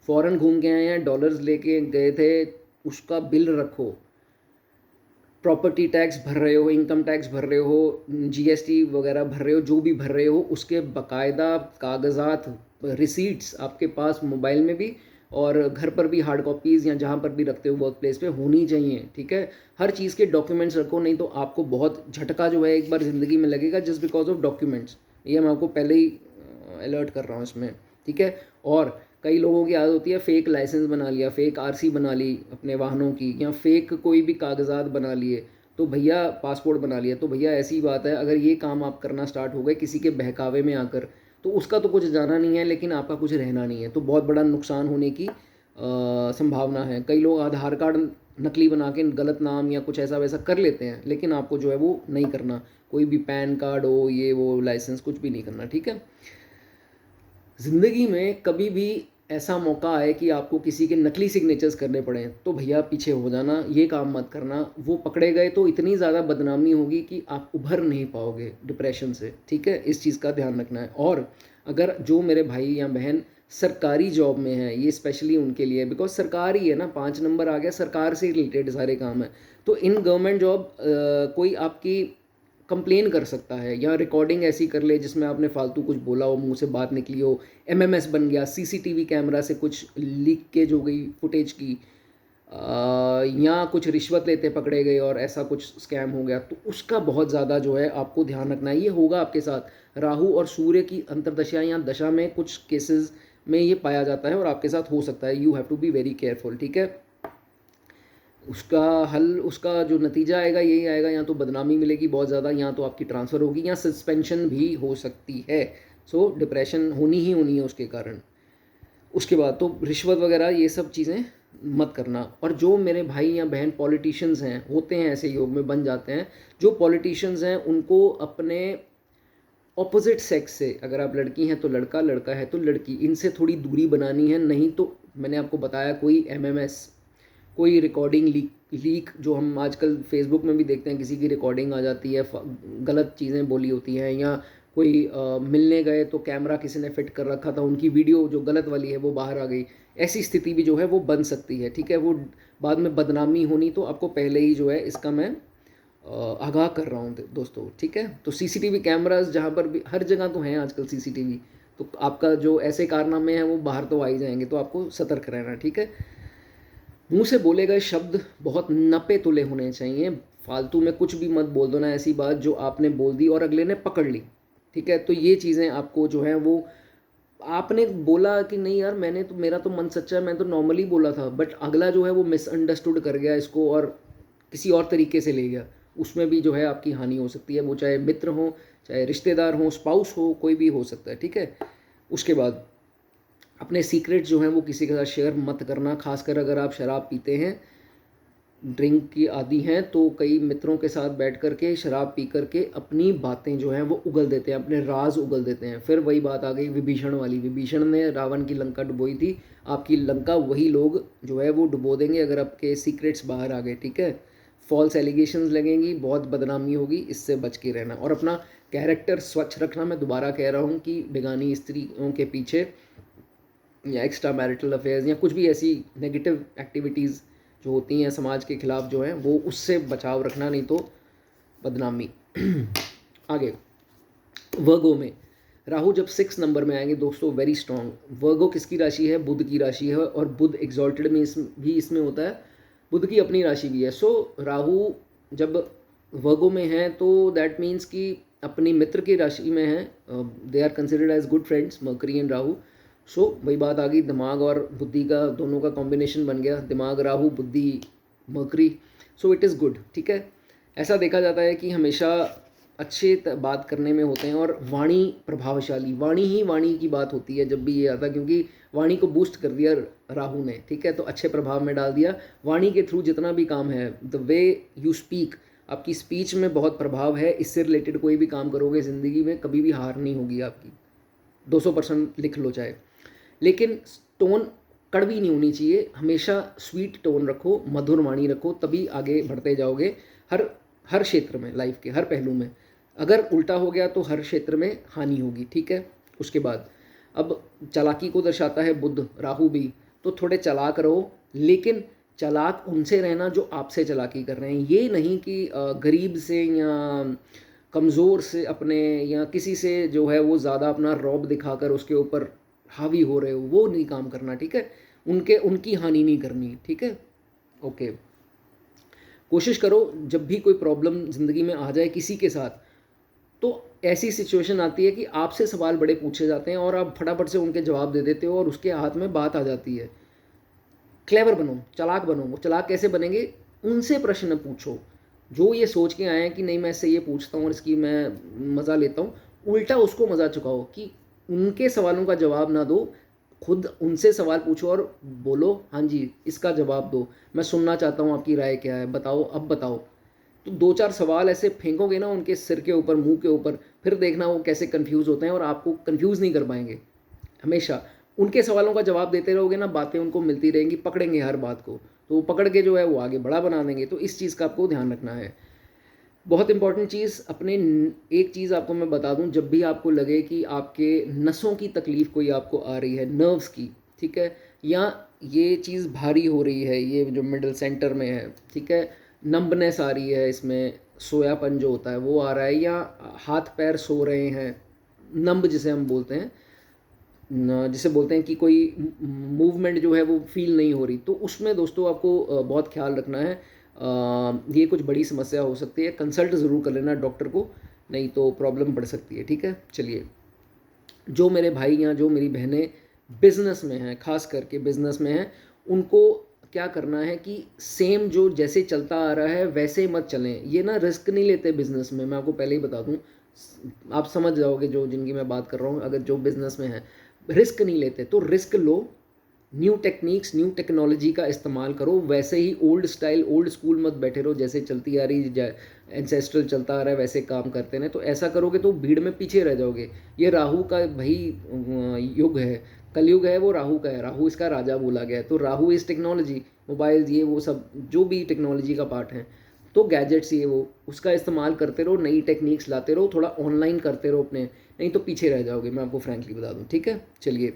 फॉरेन घूम के आए हैं, डॉलर्स लेके गए थे, उसका बिल रखो। प्रॉपर्टी टैक्स भर रहे हो, इनकम टैक्स भर रहे हो, जीएसटी वगैरह भर रहे हो, जो भी भर रहे हो उसके बाकायदा कागजात, रिसीट्स आपके पास मोबाइल में भी और घर पर भी, हार्ड कॉपीज़ या जहाँ पर भी रखते हो वर्क प्लेस पे होनी चाहिए, ठीक है। हर चीज़ के डॉक्यूमेंट्स रखो, नहीं तो आपको बहुत झटका जो है एक बार ज़िंदगी में लगेगा, जस्ट बिकॉज ऑफ डॉक्यूमेंट्स। ये मैं आपको पहले ही अलर्ट कर रहा हूँ इसमें, ठीक है। और कई लोगों की आदत होती है, फेक लाइसेंस बना लिया, फेक आरसी बना ली अपने वाहनों की, या फेक कोई भी कागजात बना लिए, तो भैया पासपोर्ट बना लिया, तो भैया ऐसी बात है, अगर ये काम आप करना स्टार्ट हो गए किसी के बहकावे में आकर, तो उसका तो कुछ जाना नहीं है, लेकिन आपका कुछ रहना नहीं है, तो बहुत बड़ा नुकसान होने की संभावना है। कई लोग आधार कार्ड नकली बना के गलत नाम या कुछ ऐसा वैसा कर लेते हैं, लेकिन आपको जो है वो नहीं करना। कोई भी पैन कार्ड हो, ये वो लाइसेंस, कुछ भी नहीं करना, ठीक है। ज़िंदगी में कभी भी ऐसा मौका आए कि आपको किसी के नकली सिग्नेचर्स करने पड़े, तो भैया पीछे हो जाना, ये काम मत करना। वो पकड़े गए तो इतनी ज़्यादा बदनामी होगी कि आप उभर नहीं पाओगे डिप्रेशन से, ठीक है। इस चीज़ का ध्यान रखना है। और अगर जो मेरे भाई या बहन सरकारी जॉब में हैं, ये स्पेशली उनके लिए, बिकॉज सरकार ही है ना, 5 नंबर आ गया, सरकार से रिलेटेड सारे काम है। तो इन गवर्नमेंट जॉब कोई आपकी कंप्लेन कर सकता है या रिकॉर्डिंग ऐसी कर ले जिसमें आपने फालतू कुछ बोला हो, मुंह से बात निकली हो, एमएमएस बन गया, सीसीटीवी कैमरा से कुछ लीकेज हो गई फुटेज की, या कुछ रिश्वत लेते पकड़े गए और ऐसा कुछ स्कैम हो गया, तो उसका बहुत ज़्यादा जो है आपको ध्यान रखना है। ये होगा आपके साथ। राहु और सूर्य की अंतर्दशा या दशा में कुछ केसेस में ये पाया जाता है और आपके साथ हो सकता है। You have to be very careful, ठीक है। उसका हल, उसका जो नतीजा आएगा यही आएगा, या तो बदनामी मिलेगी बहुत ज़्यादा, या तो आपकी ट्रांसफ़र होगी, या सस्पेंशन भी हो सकती है। सो डिप्रेशन होनी ही होनी है उसके कारण। उसके बाद तो रिश्वत वगैरह ये सब चीज़ें मत करना। और जो मेरे भाई या बहन पॉलिटिशियंस हैं, होते हैं ऐसे योग में बन जाते हैं, जो पॉलिटिशियंस हैं उनको अपने ऑपोजिट सेक्स से, अगर आप लड़की हैं तो लड़का, लड़का है तो लड़की, इनसे थोड़ी दूरी बनानी है। नहीं तो मैंने आपको बताया, कोई एमएमएस, कोई रिकॉर्डिंग लीक जो हम आजकल फेसबुक में भी देखते हैं, किसी की रिकॉर्डिंग आ जाती है, गलत चीज़ें बोली होती हैं, या कोई मिलने गए तो कैमरा किसी ने फिट कर रखा था, उनकी वीडियो जो गलत वाली है वो बाहर आ गई, ऐसी स्थिति भी जो है वो बन सकती है, ठीक है। वो बाद में बदनामी होनी, तो आपको पहले ही जो है इसका मैं आगाह कर रहा हूँ दोस्तों, ठीक है। तो सीसीटीवी कैमरास जहाँ पर भी, हर जगह तो हैं आजकल सीसीटीवी, तो आपका जो ऐसे कारनामे हैं वो बाहर तो आ ही जाएंगे, तो आपको सतर्क रहना, ठीक है। मुंह से बोले गए शब्द बहुत नपे तुले होने चाहिए। फालतू में कुछ भी मत बोल दो ना, ऐसी बात जो आपने बोल दी और अगले ने पकड़ ली, ठीक है। तो ये चीज़ें आपको जो है वो, आपने बोला कि नहीं यार, मैंने तो, मेरा तो मन सच्चा है, मैं तो नॉर्मली बोला था, बट अगला जो है वो मिसअंडरस्टूड कर गया इसको और किसी और तरीके से ले गया, उसमें भी जो है आपकी हानि हो सकती है। वो चाहे मित्र हो, चाहे रिश्तेदार हो, स्पाउस हो, कोई भी हो सकता है, ठीक है। उसके बाद अपने सीक्रेट जो हैं वो किसी के साथ शेयर मत करना, खासकर अगर आप शराब पीते हैं, ड्रिंक की आदी हैं, तो कई मित्रों के साथ बैठ कर के शराब पी कर के अपनी बातें जो हैं वो उगल देते हैं, अपने राज उगल देते हैं। फिर वही बात आ गई विभीषण वाली, विभीषण ने रावण की लंका डुबोई थी, आपकी लंका वही लोग जो है वो डुबो देंगे अगर आपके सीक्रेट्स बाहर आ गए, ठीक है। फॉल्स एलिगेशंस लगेंगी, बहुत बदनामी होगी, इससे बच के रहना और अपना कैरेक्टर स्वच्छ रखना। मैं दोबारा कह रहा हूँ कि बेगानी स्त्रियों के पीछे या एक्स्ट्रा मैरिटल अफेयर्स या कुछ भी ऐसी नेगेटिव एक्टिविटीज़ जो होती हैं समाज के खिलाफ जो हैं, वो उससे बचाव रखना, नहीं तो बदनामी। आगे वर्गो में राहु जब 6 नंबर में आएंगे दोस्तों, वेरी स्ट्रॉन्ग। वर्गो किसकी राशि है? बुध की राशि है, और बुध एग्जॉल्टेड में भी इसमें होता है, बुध की अपनी राशि भी है। सो राहु जब वर्गो में है तो दैट मीन्स कि अपनी मित्र की राशि में है, they are considered as good friends, Mercury and Rahu. So वही बात आ गई, दिमाग और बुद्धि का दोनों का कॉम्बिनेशन बन गया, दिमाग राहु, बुद्धि mercury. So it is good, ठीक है। ऐसा देखा जाता है कि हमेशा अच्छे बात करने में होते हैं, और वाणी प्रभावशाली, वाणी ही वाणी की बात होती है जब भी ये आता है, क्योंकि वाणी को बूस्ट कर दिया राहु ने, ठीक है। तो अच्छे प्रभाव में डाल दिया। वाणी के थ्रू जितना भी काम है, द वे यू स्पीक, आपकी स्पीच में बहुत प्रभाव है। इससे रिलेटेड कोई भी काम करोगे ज़िंदगी में, कभी भी हार नहीं होगी आपकी, 200% लिख लो चाहे। लेकिन टोन कड़वी नहीं होनी चाहिए, हमेशा स्वीट टोन रखो, मधुर वाणी रखो, तभी आगे बढ़ते जाओगे हर हर क्षेत्र में, लाइफ के हर पहलू में। अगर उल्टा हो गया तो हर क्षेत्र में हानि होगी, ठीक है। उसके बाद अब चालाकी को दर्शाता है बुध, राहु भी, तो थोड़े चालाक रहो, लेकिन चालाक उनसे रहना जो आपसे चालाकी कर रहे हैं। ये नहीं कि गरीब से या कमज़ोर से अपने, या किसी से जो है वो ज़्यादा अपना रौब दिखाकर उसके ऊपर हावी हो रहे हो, वो नहीं काम करना, ठीक है। उनकी हानि नहीं करनी, ठीक है। ओके, कोशिश करो जब भी कोई प्रॉब्लम ज़िंदगी में आ जाए किसी के साथ, तो ऐसी सिचुएशन आती है कि आपसे सवाल बड़े पूछे जाते हैं और आप फटाफट से उनके जवाब दे देते हो और उसके हाथ में बात आ जाती है। क्लेवर बनो, चालाक बनो। वो चालाक कैसे बनेंगे? उनसे प्रश्न पूछो जो ये सोच के आए हैं कि नहीं मैं इससे ये पूछता हूँ और इसकी मैं मज़ा लेता हूँ, उल्टा उसको मज़ा चुकाओ कि उनके सवालों का जवाब ना दो, खुद उनसे सवाल पूछो और बोलो हाँ जी इसका जवाब दो, मैं सुनना चाहता हूँ आपकी राय क्या है, बताओ अब बताओ। तो 2-4 सवाल ऐसे फेंकोगे ना उनके सिर के ऊपर, मुंह के ऊपर, फिर देखना वो कैसे कंफ्यूज होते हैं और आपको कंफ्यूज नहीं कर पाएंगे। हमेशा उनके सवालों का जवाब देते रहोगे ना, बातें उनको मिलती रहेंगी, पकड़ेंगे हर बात को, तो वो पकड़ के जो है वो आगे बड़ा बना देंगे। तो इस चीज़ का आपको ध्यान रखना है। बहुत इंपॉर्टेंट चीज़, एक चीज़ आपको मैं बता दूं, जब भी आपको लगे कि आपके नसों की तकलीफ़ कोई आपको आ रही है, नर्व्स की, ठीक है, या ये चीज़ भारी हो रही है, ये जो मिडल सेंटर में है, ठीक है, नंबनेस आ रही है, इसमें सोयापन जो होता है वो आ रहा है, या हाथ पैर सो रहे हैं, नंब जिसे हम बोलते हैं, जिसे बोलते हैं कि कोई मूवमेंट जो है वो फील नहीं हो रही, तो उसमें दोस्तों आपको बहुत ख्याल रखना है। ये कुछ बड़ी समस्या हो सकती है, कंसल्ट ज़रूर कर लेना डॉक्टर को, नहीं तो प्रॉब्लम बढ़ सकती है। ठीक है, चलिए, जो मेरे भाई या जो मेरी बहनें बिज़नेस में हैं, ख़ास करके बिज़नेस में हैं, उनको क्या करना है कि सेम जो जैसे चलता आ रहा है वैसे मत चलें। ये ना रिस्क नहीं लेते बिज़नेस में, मैं आपको पहले ही बता दूं, आप समझ जाओगे जो जिनकी मैं बात कर रहा हूँ, अगर जो बिज़नेस में है रिस्क नहीं लेते तो रिस्क लो, न्यू टेक्निक्स न्यू टेक्नोलॉजी का इस्तेमाल करो, वैसे ही ओल्ड स्टाइल ओल्ड स्कूल मत बैठे रहो, जैसे चलती आ रही एंसेस्ट्रल चलता आ रहा है वैसे काम करते हैं, तो ऐसा करोगे तो भीड़ में पीछे रह जाओगे। ये राहु का भाई युग है, कलयुग है, वो राहु का है, राहु इसका राजा बोला गया है। तो राहु इस टेक्नोलॉजी, मोबाइल्स, ये वो सब जो भी टेक्नोलॉजी का पार्ट है, तो गैजेट्स ये वो, उसका इस्तेमाल करते रहो, नई टेक्निक्स लाते रहो, थोड़ा ऑनलाइन करते रहो अपने, नहीं तो पीछे रह जाओगे, मैं आपको फ्रैंकली बता दूँ। ठीक है, चलिए,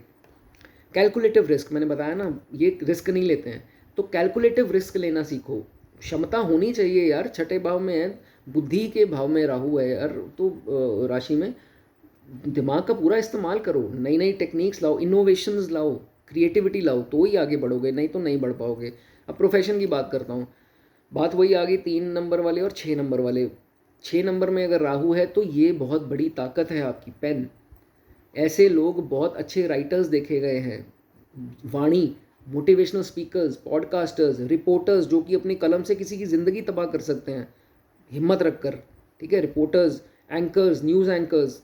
कैलकुलेटिव रिस्क, मैंने बताया ना, ये रिस्क नहीं लेते हैं, तो कैलकुलेटिव रिस्क लेना सीखो। क्षमता होनी चाहिए यार, छठे भाव में है, बुद्धि के भाव में राहु है यार, तो राशि में दिमाग का पूरा इस्तेमाल करो, नई नई टेक्निक्स लाओ, इनोवेशंस लाओ, क्रिएटिविटी लाओ, तो ही आगे बढ़ोगे, नहीं तो नहीं बढ़ पाओगे। अब प्रोफेशन की बात करता हूँ, बात वही आ गई 3 नंबर वाले और 6 नंबर वाले। 6 नंबर में अगर राहु है तो ये बहुत बड़ी ताकत है आपकी, पेन। ऐसे लोग बहुत अच्छे राइटर्स देखे गए हैं, वाणी, मोटिवेशनल स्पीकर्स, पॉडकास्टर्स, रिपोर्टर्स, जो कि अपनी कलम से किसी की ज़िंदगी तबाह कर सकते हैं, हिम्मत रखकर। ठीक है, reporters, anchors, news anchors,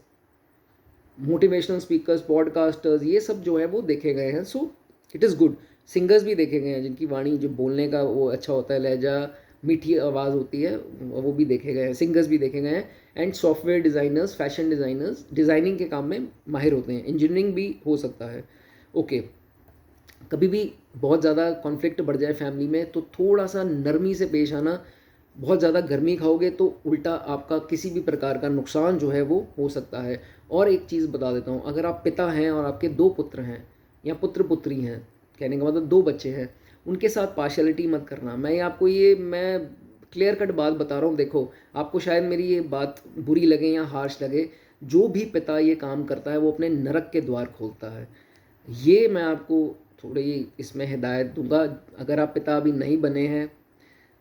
motivational speakers, podcasters, ये सब जो है वो देखे गए हैं। सो इट इज़ गुड। सिंगर्स भी देखे गए हैं, जिनकी वाणी, जो बोलने का वो अच्छा होता है, लहजा, मीठी आवाज़ होती है, वो भी देखे गए हैं, सिंगर्स भी देखे गए हैं। And software designers, fashion designers, designing के काम में माहिर होते हैं, इंजीनियरिंग भी हो सकता है। ओके, कभी भी बहुत ज़्यादा कॉन्फ्लिक्ट बढ़ जाए फैमिली में तो थोड़ा सा नरमी से पेश आना। बहुत ज़्यादा गर्मी खाओगे तो उल्टा आपका किसी भी प्रकार का नुकसान जो है वो हो सकता है। और एक चीज़ बता देता हूँ, अगर आप पिता हैं और आपके 2 पुत्र हैं या पुत्र पुत्री हैं, कहने का मतलब 2 बच्चे हैं, उनके साथ पार्शलिटी मत करना। मैं क्लियर कट बात बता रहा हूँ। देखो, आपको शायद मेरी ये बात बुरी लगे या हार्श लगे, जो भी पिता ये काम करता है वो अपने नरक के द्वार खोलता है। ये मैं आपको थोड़ी इसमें हिदायत दूंगा। अगर आप पिता अभी नहीं बने हैं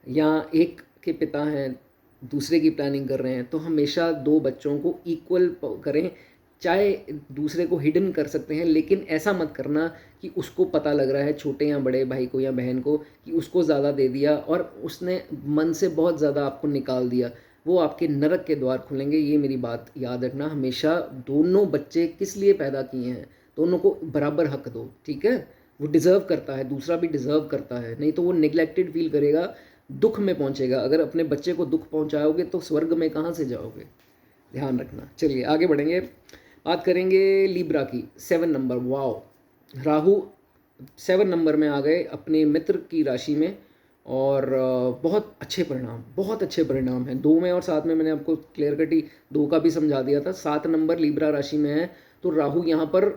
या एक के पिता हैं, दूसरे की प्लानिंग कर रहे हैं, तो हमेशा 2 बच्चों को इक्वल करें। चाहे दूसरे को हिडन कर सकते हैं, लेकिन ऐसा मत करना कि उसको पता लग रहा है, छोटे या बड़े भाई को या बहन को, कि उसको ज़्यादा दे दिया और उसने मन से बहुत ज़्यादा आपको निकाल दिया। वो आपके नरक के द्वार खुलेंगे। ये मेरी बात याद रखना हमेशा। दोनों बच्चे किस लिए पैदा किए हैं, दोनों को बराबर हक दो। ठीक है, वो डिज़र्व करता है, दूसरा भी डिज़र्व करता है, नहीं तो वो निगलेक्टेड फील करेगा, दुख में पहुंचेगा। अगर अपने बच्चे को दुख पहुंचाओगे तो स्वर्ग में कहाँ से जाओगे, ध्यान रखना। चलिए आगे बढ़ेंगे, बात करेंगे लिब्रा की। 7 नंबर, वाओ, राहु 7 नंबर में आ गए अपने मित्र की राशि में, और बहुत अच्छे परिणाम, बहुत अच्छे परिणाम हैं 2 में और 7 में। मैंने आपको क्लियर कट ही 2 का भी समझा दिया था। 7 नंबर लिब्रा राशि में है, तो राहु यहाँ पर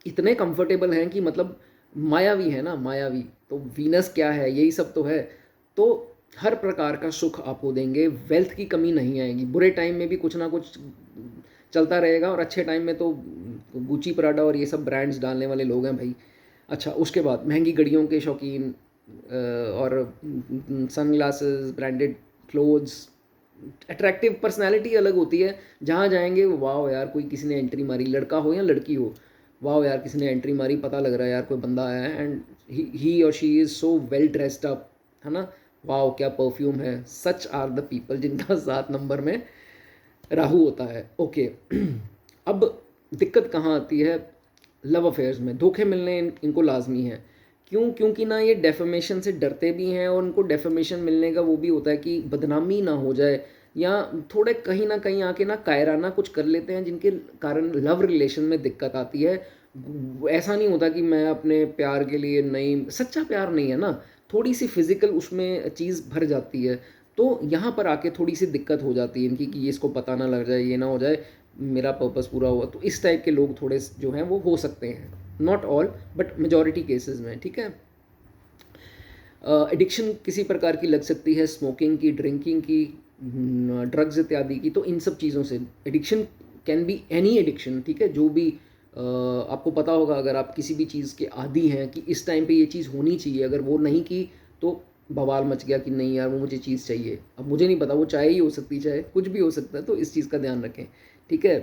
इतने कंफर्टेबल हैं कि मतलब मायावी है ना, मायावी। तो वीनस क्या है, यही सब तो है। तो हर प्रकार का सुख आपको देंगे, वेल्थ की कमी नहीं आएगी। बुरे टाइम में भी कुछ ना कुछ चलता रहेगा, और अच्छे टाइम में तो गुची पराडा और ये सब ब्रांड्स डालने वाले लोग हैं भाई। अच्छा, उसके बाद महंगी घड़ियों के शौकीन, और sunglasses, branded clothes, attractive personality अलग होती है। जहाँ जाएंगे वाह यार, कोई किसी ने एंट्री मारी, लड़का हो या लड़की हो, वाह यार किसी ने एंट्री मारी, पता लग रहा है यार कोई बंदा आया है, एंड ही और she is so well dressed up, है ना, वाह क्या परफ्यूम है। सच आर द पीपल जिनका 7 नंबर में राहु होता है। ओके, अब दिक्कत कहाँ आती है, लव अफेयर्स में धोखे मिलने इनको लाजमी है। क्यों? क्योंकि ना ये डेफेमेशन से डरते भी हैं, और उनको डेफेमेशन मिलने का वो भी होता है कि बदनामी ना हो जाए, या थोड़े कहीं ना कहीं आके ना कायराना कुछ कर लेते हैं, जिनके कारण लव रिलेशन में दिक्कत आती है। ऐसा नहीं होता कि मैं अपने प्यार के लिए नहीं, सच्चा प्यार नहीं है ना, थोड़ी सी फिजिकल उसमें चीज़ भर जाती है। तो यहाँ पर आके थोड़ी सी दिक्कत हो जाती है इनकी कि ये इसको पता ना लग जाए, ये ना हो जाए मेरा पर्पस पूरा हुआ। तो इस टाइप के लोग थोड़े जो हैं वो हो सकते हैं, not all but majority cases में, ठीक है। एडिक्शन किसी प्रकार की लग सकती है, स्मोकिंग की, ड्रिंकिंग की, ड्रग्स इत्यादि की। तो इन सब चीज़ों से addiction can be any addiction, ठीक है, जो भी आपको पता होगा। अगर आप किसी भी चीज़ के आदी हैं कि इस टाइम पे ये चीज़ होनी चाहिए, अगर वो नहीं की तो बवाल मच गया कि नहीं यार वो मुझे चीज़ चाहिए। अब मुझे नहीं पता, वो चाय ही हो सकती, चाहे कुछ भी हो सकता है, तो इस चीज़ का ध्यान रखें, ठीक है।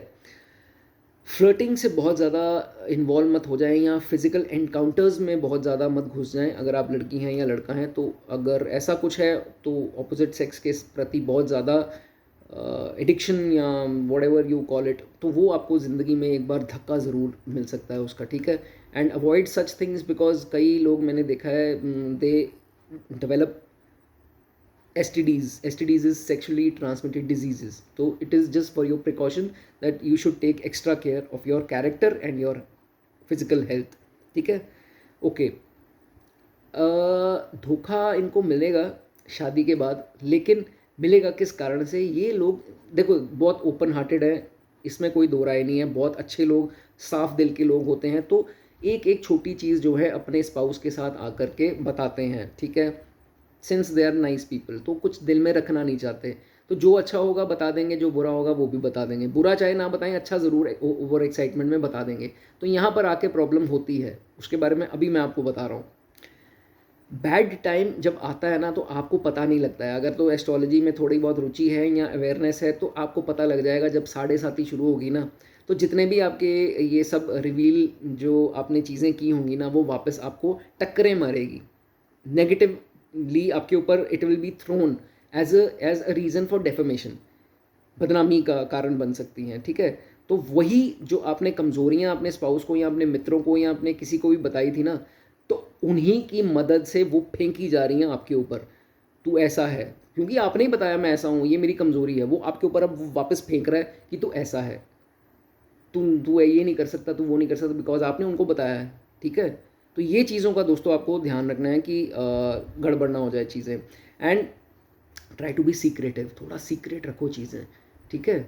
फ्लर्टिंग से बहुत ज़्यादा इन्वॉल्व मत हो जाएं, या फिज़िकल एनकाउंटर्स में बहुत ज़्यादा मत घुस जाएं अगर आप लड़की हैं या लड़का हैं। तो अगर ऐसा कुछ है तो ऑपोजिट सेक्स के प्रति बहुत ज़्यादा एडिक्शन या what ever you call it, तो वो आपको ज़िंदगी में एक बार धक्का ज़रूर मिल सकता है उसका, ठीक है। And avoid such things, because कई लोग मैंने देखा है they develop STDs is sexually transmitted diseases. So it is just for your precaution that you should take extra care of your character and your physical health. ठीक है, okay. धोखा इनको मिलेगा शादी के बाद, लेकिन मिलेगा किस कारण से? ये लोग देखो बहुत ओपन हार्टेड है, इसमें कोई दो राय नहीं है, बहुत अच्छे लोग, साफ दिल के लोग होते हैं। तो एक एक छोटी चीज़ जो है अपने स्पाउस के साथ आकर के बताते हैं, ठीक है, since they are nice people. तो कुछ दिल में रखना नहीं चाहते, तो जो अच्छा होगा बता देंगे, जो बुरा होगा वो भी बता देंगे। बुरा चाहे ना बताएं, अच्छा ज़रूर ओवर एक्साइटमेंट में बता देंगे। तो यहाँ पर आके प्रॉब्लम होती है, उसके बारे में अभी मैं आपको बता रहा हूँ। बैड टाइम जब आता है ना तो आपको पता नहीं लगता है। अगर तो एस्ट्रोलॉजी में थोड़ी बहुत रुचि है या अवेयरनेस है तो आपको पता लग जाएगा जब 7:30 शुरू होगी ना, तो जितने भी आपके ये सब रिवील जो आपने चीज़ें की होंगी ना, वो वापस आपको टक्करें मारेगी नेगेटिवली आपके ऊपर। It will be thrown as a reason for defamation, बदनामी का कारण बन सकती हैं, ठीक है। तो वही जो आपने कमज़ोरियाँ अपने स्पाउस को या अपने मित्रों को या अपने किसी को भी बताई थी ना, तो उन्हीं की मदद से वो फेंकी जा रही हैं आपके ऊपर। तू ऐसा है, क्योंकि आपने ही बताया मैं ऐसा हूँ, ये मेरी कमज़ोरी है, वो आपके ऊपर अब वो वापस फेंक रहा है कि तू ऐसा है, तू तू ये नहीं कर सकता, तू वो नहीं कर सकता, बिकॉज आपने उनको बताया है, ठीक है। तो ये चीज़ों का दोस्तों आपको ध्यान रखना है कि गड़बड़ ना हो जाए चीज़ें। And try to be secretive, थोड़ा सीक्रेट रखो चीज़ें, ठीक है।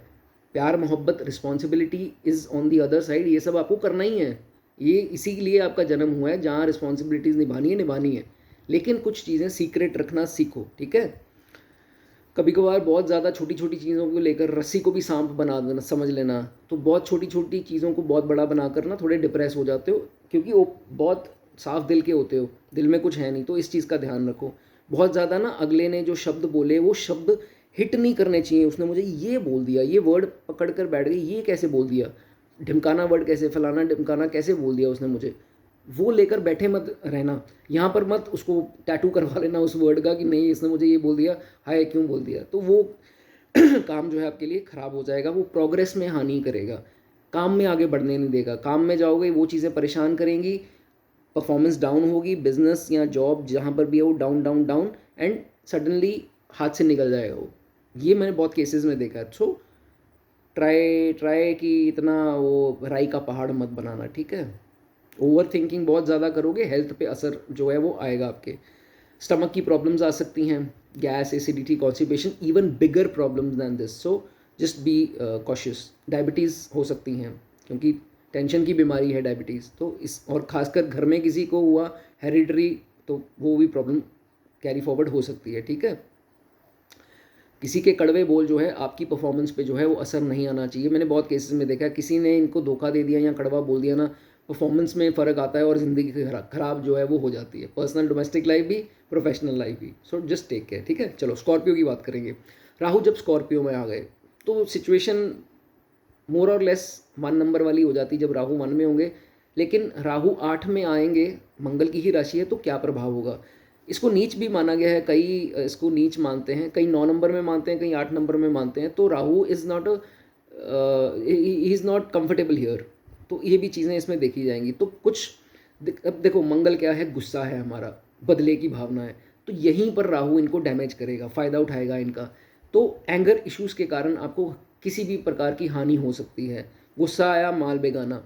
प्यार मोहब्बत responsibility is on the other side, ये सब आपको करना ही है। ये इसी के लिए आपका जन्म हुआ है, जहाँ रिस्पॉन्सिबिलिटीज़ निभानी है, लेकिन कुछ चीज़ें सीक्रेट रखना सीखो, ठीक है। कभी कभार बहुत ज़्यादा छोटी छोटी चीज़ों को लेकर रस्सी को भी सांप बना देना, समझ लेना। तो बहुत छोटी छोटी चीज़ों को बहुत बड़ा बनाकर ना थोड़े डिप्रेस हो जाते हो, क्योंकि वो बहुत साफ दिल के होते हो, दिल में कुछ है नहीं। तो इस चीज़ का ध्यान रखो। बहुत ज़्यादा ना अगले ने जो शब्द बोले वो शब्द हिट नहीं करने चाहिए। उसने मुझे ये बोल दिया, ये वर्ड पकड़ कर बैठ गई, ये कैसे बोल दिया, ढिमकाना वर्ड कैसे, फलाना ढिमकाना कैसे बोल दिया उसने मुझे, वो लेकर बैठे मत रहना। यहाँ पर मत उसको टैटू करवा लेना उस वर्ड का कि नहीं इसने मुझे ये बोल दिया, हाय क्यों बोल दिया। तो वो काम जो है आपके लिए ख़राब हो जाएगा, वो प्रोग्रेस में हानि करेगा, काम में आगे बढ़ने नहीं देगा। काम में जाओगे वो चीज़ें परेशान करेंगी, परफॉर्मेंस डाउन होगी, बिजनेस या जॉब जहाँ पर भी है वो down down down, and suddenly हाथ से निकल जाएगा वो। ये मैंने बहुत केसेस में देखा है। सो ट्राई ट्राई कि इतना वो राई का पहाड़ मत बनाना, ठीक है। ओवर थिंकिंग बहुत ज़्यादा करोगे, हेल्थ पे असर जो है वो आएगा आपके। स्टमक की प्रॉब्लम्स आ सकती हैं, gas, acidity, constipation, even bigger problems than this. So just be cautious. Diabetes हो सकती हैं, क्योंकि टेंशन की बीमारी है डायबिटीज़। तो इस और ख़ासकर घर में किसी को हुआ हेरिडिटरी, तो वो भी प्रॉब्लम कैरी फॉरवर्ड हो सकती है, ठीक है। किसी के कड़वे बोल जो है आपकी परफॉर्मेंस पे जो है वो असर नहीं आना चाहिए। मैंने बहुत केसेस में देखा है, किसी ने इनको धोखा दे दिया या कड़वा बोल दिया ना, परफॉर्मेंस में फ़र्क आता है और ज़िंदगी खराब जो है वो हो जाती है, पर्सनल डोमेस्टिक लाइफ भी, प्रोफेशनल लाइफ भी। सो जस्ट टेक केयर, ठीक है। चलो स्कॉर्पियो की बात करेंगे। राहु जब स्कॉर्पियो में आ गए तो सिचुएशन मोर और लेस 1 नंबर वाली हो जाती जब राहु 1 में होंगे। लेकिन राहु 8 में आएंगे, मंगल की ही राशि है, तो क्या प्रभाव होगा। इसको नीच भी माना गया है, कई इसको नीच मानते हैं, कई 9 नंबर में मानते हैं, कई 8 नंबर में मानते हैं। तो Rahu is not he is not comfortable here. तो ये भी चीज़ें इसमें देखी जाएंगी। तो कुछ अब देखो, मंगल क्या है, गुस्सा है हमारा, बदले की भावना है। तो यहीं पर राहु इनको डैमेज करेगा, फ़ायदा उठाएगा इनका। तो एंगर इश्यूज़ के कारण आपको किसी भी प्रकार की हानि हो सकती है। गुस्सा आया, माल बेगाना,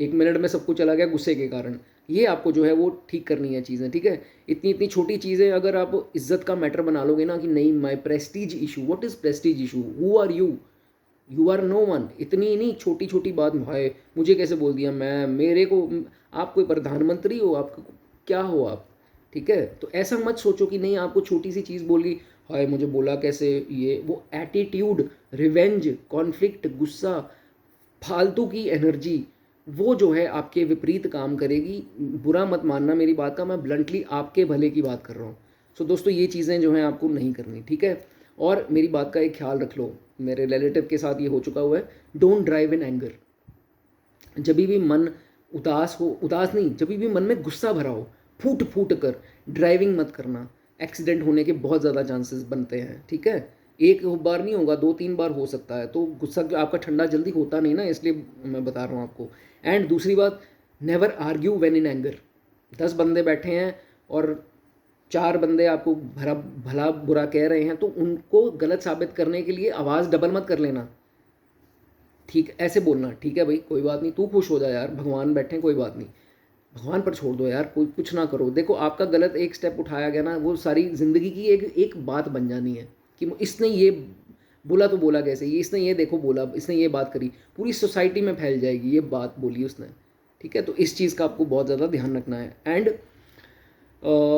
1 मिनट में सब कुछ चला गया गुस्से के कारण। ये आपको जो है वो ठीक करनी है चीज़ें, ठीक है। इतनी इतनी छोटी चीज़ें अगर आप इज्जत का मैटर बना लोगे ना कि नहीं my prestige issue, what is prestige issue, who are you are no one. इतनी नहीं छोटी छोटी बात, भाई मुझे कैसे बोल दिया, मैं मेरे को, आप कोई प्रधानमंत्री हो, आपको क्या हो आप, ठीक है। तो ऐसा मत सोचो कि नहीं आपको छोटी सी चीज़ बोल गई, हाय मुझे बोला कैसे, ये वो एटीट्यूड, रिवेंज, कॉन्फ्लिक्ट, गुस्सा, फालतू की एनर्जी, वो जो है आपके विपरीत काम करेगी। बुरा मत मानना मेरी बात का, मैं ब्लंटली आपके भले की बात कर रहा हूँ। सो दोस्तों ये चीज़ें जो हैं आपको नहीं करनी, ठीक है। और मेरी बात का एक ख्याल रख लो, मेरे रिलेटिव के साथ ये हो चुका हुआ है, डोंट ड्राइव इन एंगर। जब भी मन उदास हो, उदास नहीं, जब भी मन में गुस्सा भरा हो, फूट फूट कर ड्राइविंग मत करना। एक्सीडेंट होने के बहुत ज़्यादा चांसेस बनते हैं, ठीक है। एक बार नहीं होगा, 2-3 बार हो सकता है। तो गुस्सा आपका ठंडा जल्दी होता नहीं ना, इसलिए मैं बता रहा हूँ आपको। एंड दूसरी बात, never argue when in anger. 10 बंदे बैठे हैं और 4 बंदे आपको भला भला बुरा कह रहे हैं, तो उनको गलत साबित करने के लिए आवाज़ डबल मत कर लेना, ठीक, ऐसे बोलना, ठीक है भाई कोई बात नहीं, तू खुश हो जा यार, भगवान बैठे हैं, कोई बात नहीं, भगवान पर छोड़ दो यार, कोई कुछ ना करो। देखो आपका गलत एक स्टेप उठाया गया ना, वो सारी ज़िंदगी की एक एक बात बन जानी है कि इसने ये बोला तो बोला कैसे, ये इसने ये देखो बोला, इसने ये बात करी, पूरी सोसाइटी में फैल जाएगी, ये बात बोली उसने, ठीक है। तो इस चीज़ का आपको बहुत ज़्यादा ध्यान रखना है। एंड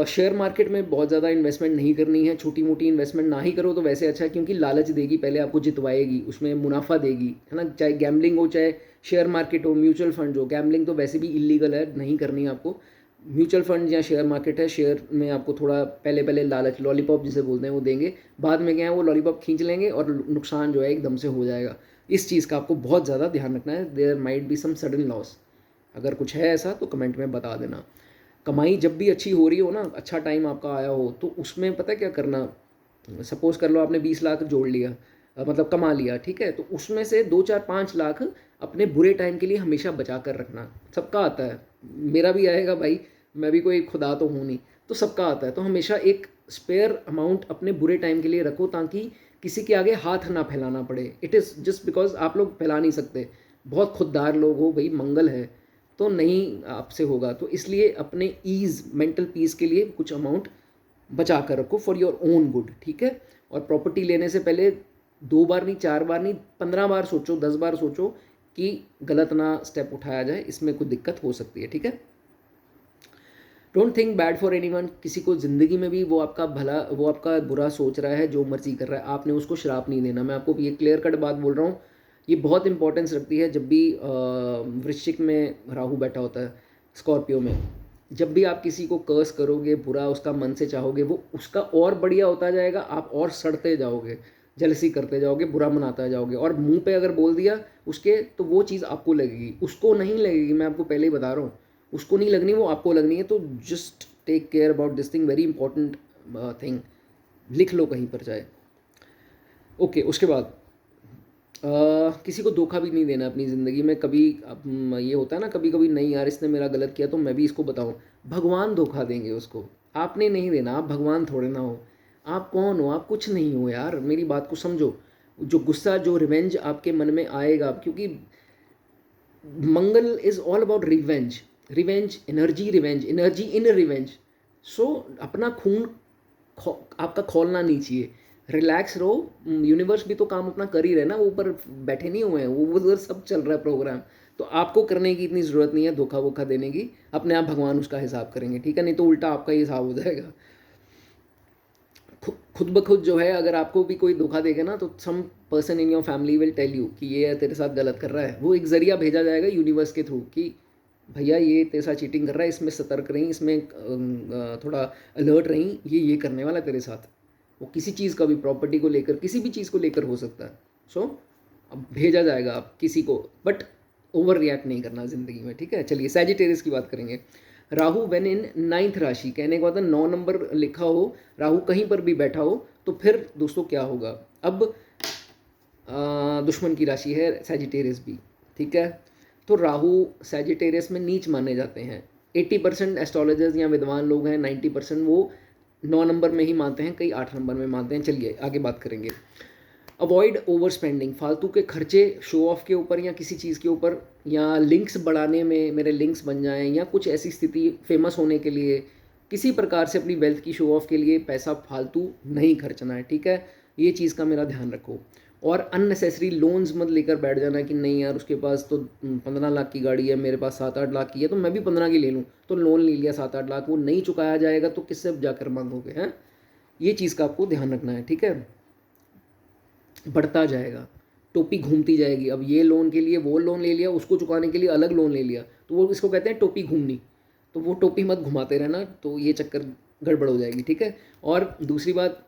शेयर मार्केट में बहुत ज़्यादा इन्वेस्टमेंट नहीं करनी है, छोटी मोटी इन्वेस्टमेंट ना ही करो तो वैसे अच्छा है, क्योंकि लालच देगी, पहले आपको जितवाएगी, उसमें मुनाफा देगी, है ना। चाहे गैम्बलिंग हो, चाहे शेयर मार्केट हो, म्यूचुअल फंड हो, गैम्बलिंग तो वैसे भी इलीगल है, नहीं करनी है आपको। म्यूचुअल फंड या शेयर मार्केट है, शेयर में आपको थोड़ा पहले पहले लालच, लॉलीपॉप जिसे बोलते हैं, वो देंगे, बाद में क्या है वो लॉलीपॉप खींच लेंगे और नुकसान जो है एकदम से हो जाएगा। इस चीज़ का आपको बहुत ज़्यादा ध्यान रखना है। There might be some sudden loss. अगर कुछ है ऐसा तो कमेंट में बता देना। कमाई जब भी अच्छी हो रही हो ना, अच्छा टाइम आपका आया हो, तो उसमें पता है क्या करना, सपोज़ कर लो आपने 20 लाख जोड़ लिया, मतलब कमा लिया, ठीक है। तो उसमें से 2-4-5 लाख अपने बुरे टाइम के लिए हमेशा बचा कर रखना। सबका आता है, मेरा भी आएगा भाई, मैं भी कोई खुदा तो हूँ नहीं, तो सबका आता है। तो हमेशा एक स्पेयर अमाउंट अपने बुरे टाइम के लिए रखो, ताकि किसी के आगे हाथ ना फैलाना पड़े। इट इज़ जस्ट बिकॉज आप लोग फैला नहीं सकते, बहुत खुददार लोग हो भाई, मंगल है तो नहीं आपसे होगा। तो इसलिए अपने ईज़, मेंटल पीस के लिए कुछ अमाउंट बचा कर रखो फॉर योर ओन गुड, ठीक है। और प्रॉपर्टी लेने से पहले 2 बार नहीं, 4 बार नहीं, 15 बार सोचो, 10 बार सोचो कि गलत ना स्टेप उठाया जाए, इसमें कुछ दिक्कत हो सकती है, ठीक है। Don't think bad for anyone. किसी को ज़िंदगी में भी वो आपका भला, वो आपका बुरा सोच रहा है, जो मर्जी कर रहा है, आपने उसको श्राप नहीं देना। मैं आपको ये क्लियर कट बात बोल रहा हूँ, ये बहुत इंपॉर्टेंस रखती है। जब भी वृश्चिक में राहु बैठा होता है, स्कॉर्पियो में, जब भी आप किसी को कर्स करोगे, बुरा उसका मन से चाहोगे, वो उसका और बढ़िया होता जाएगा, आप और सड़ते जाओगे, जलसी करते जाओगे, बुरा मनाता जाओगे, और मुंह पे अगर बोल दिया उसके तो वो चीज़ आपको लगेगी, उसको नहीं लगेगी। मैं आपको पहले ही बता रहा हूँ, उसको नहीं लगनी, वो आपको लगनी है। तो just take care about this thing, very important thing, लिख लो कहीं पर जाए। ओके, उसके बाद किसी को धोखा भी नहीं देना अपनी ज़िंदगी में कभी। ये होता है ना कभी कभी, नहीं यार इसने मेरा गलत किया तो मैं भी इसको बताऊं, भगवान धोखा देंगे उसको, आपने नहीं देना। आप भगवान थोड़े ना हो, आप कौन हो, आप कुछ नहीं हो यार, मेरी बात को समझो। जो गुस्सा, जो रिवेंज आपके मन में आएगा, क्योंकि Mangal is all about revenge, revenge energy, revenge energy in revenge. So अपना खून आपका खोलना नहीं चाहिए, रिलैक्स रहो। यूनिवर्स भी तो काम अपना कर ही रहे ना, वो ऊपर बैठे नहीं हुए हैं, वो उधर सब चल रहा है प्रोग्राम। तो आपको करने की इतनी ज़रूरत नहीं है धोखा वोखा देने की, अपने आप भगवान उसका हिसाब करेंगे, ठीक है। नहीं तो उल्टा आपका ही हिसाब हो जाएगा। खुद ब खुद जो है, अगर आपको भी कोई धोखा देगा ना, तो some person in your family will tell you कि ये तेरे साथ गलत कर रहा है। वो एक ज़रिया भेजा जाएगा यूनिवर्स के थ्रू कि भैया ये तेरे साथ चीटिंग कर रहा है, इसमें सतर्क रहीं, इसमें थोड़ा अलर्ट रहीं, ये करने वाला है तेरे साथ। वो किसी चीज़ का भी, प्रॉपर्टी को लेकर, किसी भी चीज़ को लेकर हो सकता है। सो अब भेजा जाएगा आप किसी को, बट ओवर रिएक्ट नहीं करना ज़िंदगी में, ठीक है। चलिए सैजिटेरियस की बात करेंगे। राहु व्हेन इन 9th राशि, कहने का मतलब 9 नंबर लिखा हो, राहु कहीं पर भी बैठा हो, तो फिर दोस्तों क्या होगा। अब दुश्मन की राशि है सैजिटेरियस भी, ठीक है। तो राहु सैजिटेरियस में नीच माने जाते हैं। 80% एस्ट्रोलॉजर्स या विद्वान लोग हैं, 90% वो 9 नंबर में ही मानते हैं, कई 8 नंबर में मानते हैं। चलिए आगे बात करेंगे। अवॉइड ओवर स्पेंडिंग, फालतू के खर्चे शो ऑफ के ऊपर या किसी चीज़ के ऊपर, या लिंक्स बढ़ाने में मेरे लिंक्स बन जाएं, या कुछ ऐसी स्थिति फेमस होने के लिए किसी प्रकार से अपनी वेल्थ की शो ऑफ के लिए पैसा फालतू नहीं खर्चना है, ठीक है। ये चीज़ का मेरा ध्यान रखो। और अननेसेसरी लोन्स मत लेकर बैठ जाना कि नहीं यार उसके पास तो 15 लाख की गाड़ी है, मेरे पास 7-8 लाख की है, तो मैं भी 15 की ले लूँ, तो लोन ले लिया 7-8 लाख, वो नहीं चुकाया जाएगा तो किससे जाकर मांगोगे, हैं। ये चीज़ का आपको ध्यान रखना है, ठीक है। बढ़ता जाएगा, टोपी घूमती जाएगी। अब ये लोन के लिए वो लोन ले लिया, उसको चुकाने के लिए अलग लोन ले लिया, तो वो इसको कहते हैं टोपी घूमनी। तो वो टोपी मत घुमाते रहना, तो ये चक्कर गड़बड़ हो जाएगी, ठीक है। और दूसरी बात,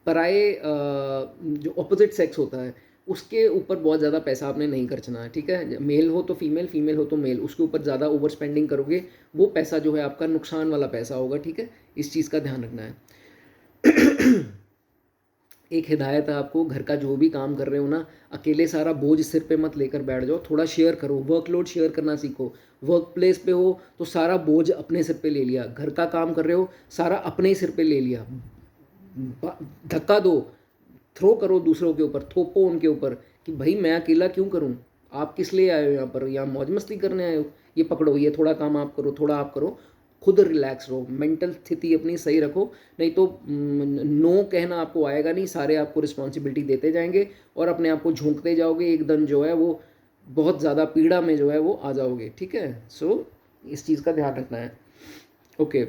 पराए जो अपोजिट सेक्स होता है उसके ऊपर बहुत ज़्यादा पैसा आपने नहीं खर्चना है, ठीक है। मेल हो तो फीमेल, फीमेल हो तो मेल, उसके ऊपर ज़्यादा ओवर स्पेंडिंग करोगे, वो पैसा जो है आपका नुकसान वाला पैसा होगा, ठीक है। इस चीज़ का ध्यान रखना है। एक हिदायत है आपको, घर का जो भी काम कर रहे हो ना, अकेले सारा बोझ सिर पे मत लेकर बैठ जाओ, थोड़ा शेयर करो, वर्कलोड शेयर करना सीखो। वर्क प्लेस पे हो तो सारा बोझ अपने सिर पे ले लिया, घर का काम कर रहे हो सारा अपने ही सिर पे ले लिया, धक्का दो, थ्रो करो दूसरों के ऊपर, थोपो उनके ऊपर कि भाई मैं अकेला क्यों करूं, आप किस लिए आए हो यहाँ पर, यहाँ मौज मस्ती करने आए हो, ये पकड़ो, ये थोड़ा काम आप करो, थोड़ा आप करो। खुद रिलैक्स रहो, मेंटल स्थिति अपनी सही रखो, नहीं तो नो कहना आपको आएगा नहीं, सारे आपको रिस्पॉन्सिबिलिटी देते जाएंगे और अपने आप को झोंकते जाओगे, एकदम जो है वो बहुत ज़्यादा पीड़ा में जो है वो आ जाओगे, ठीक है। सो इस चीज़ का ध्यान रखना है। ओके,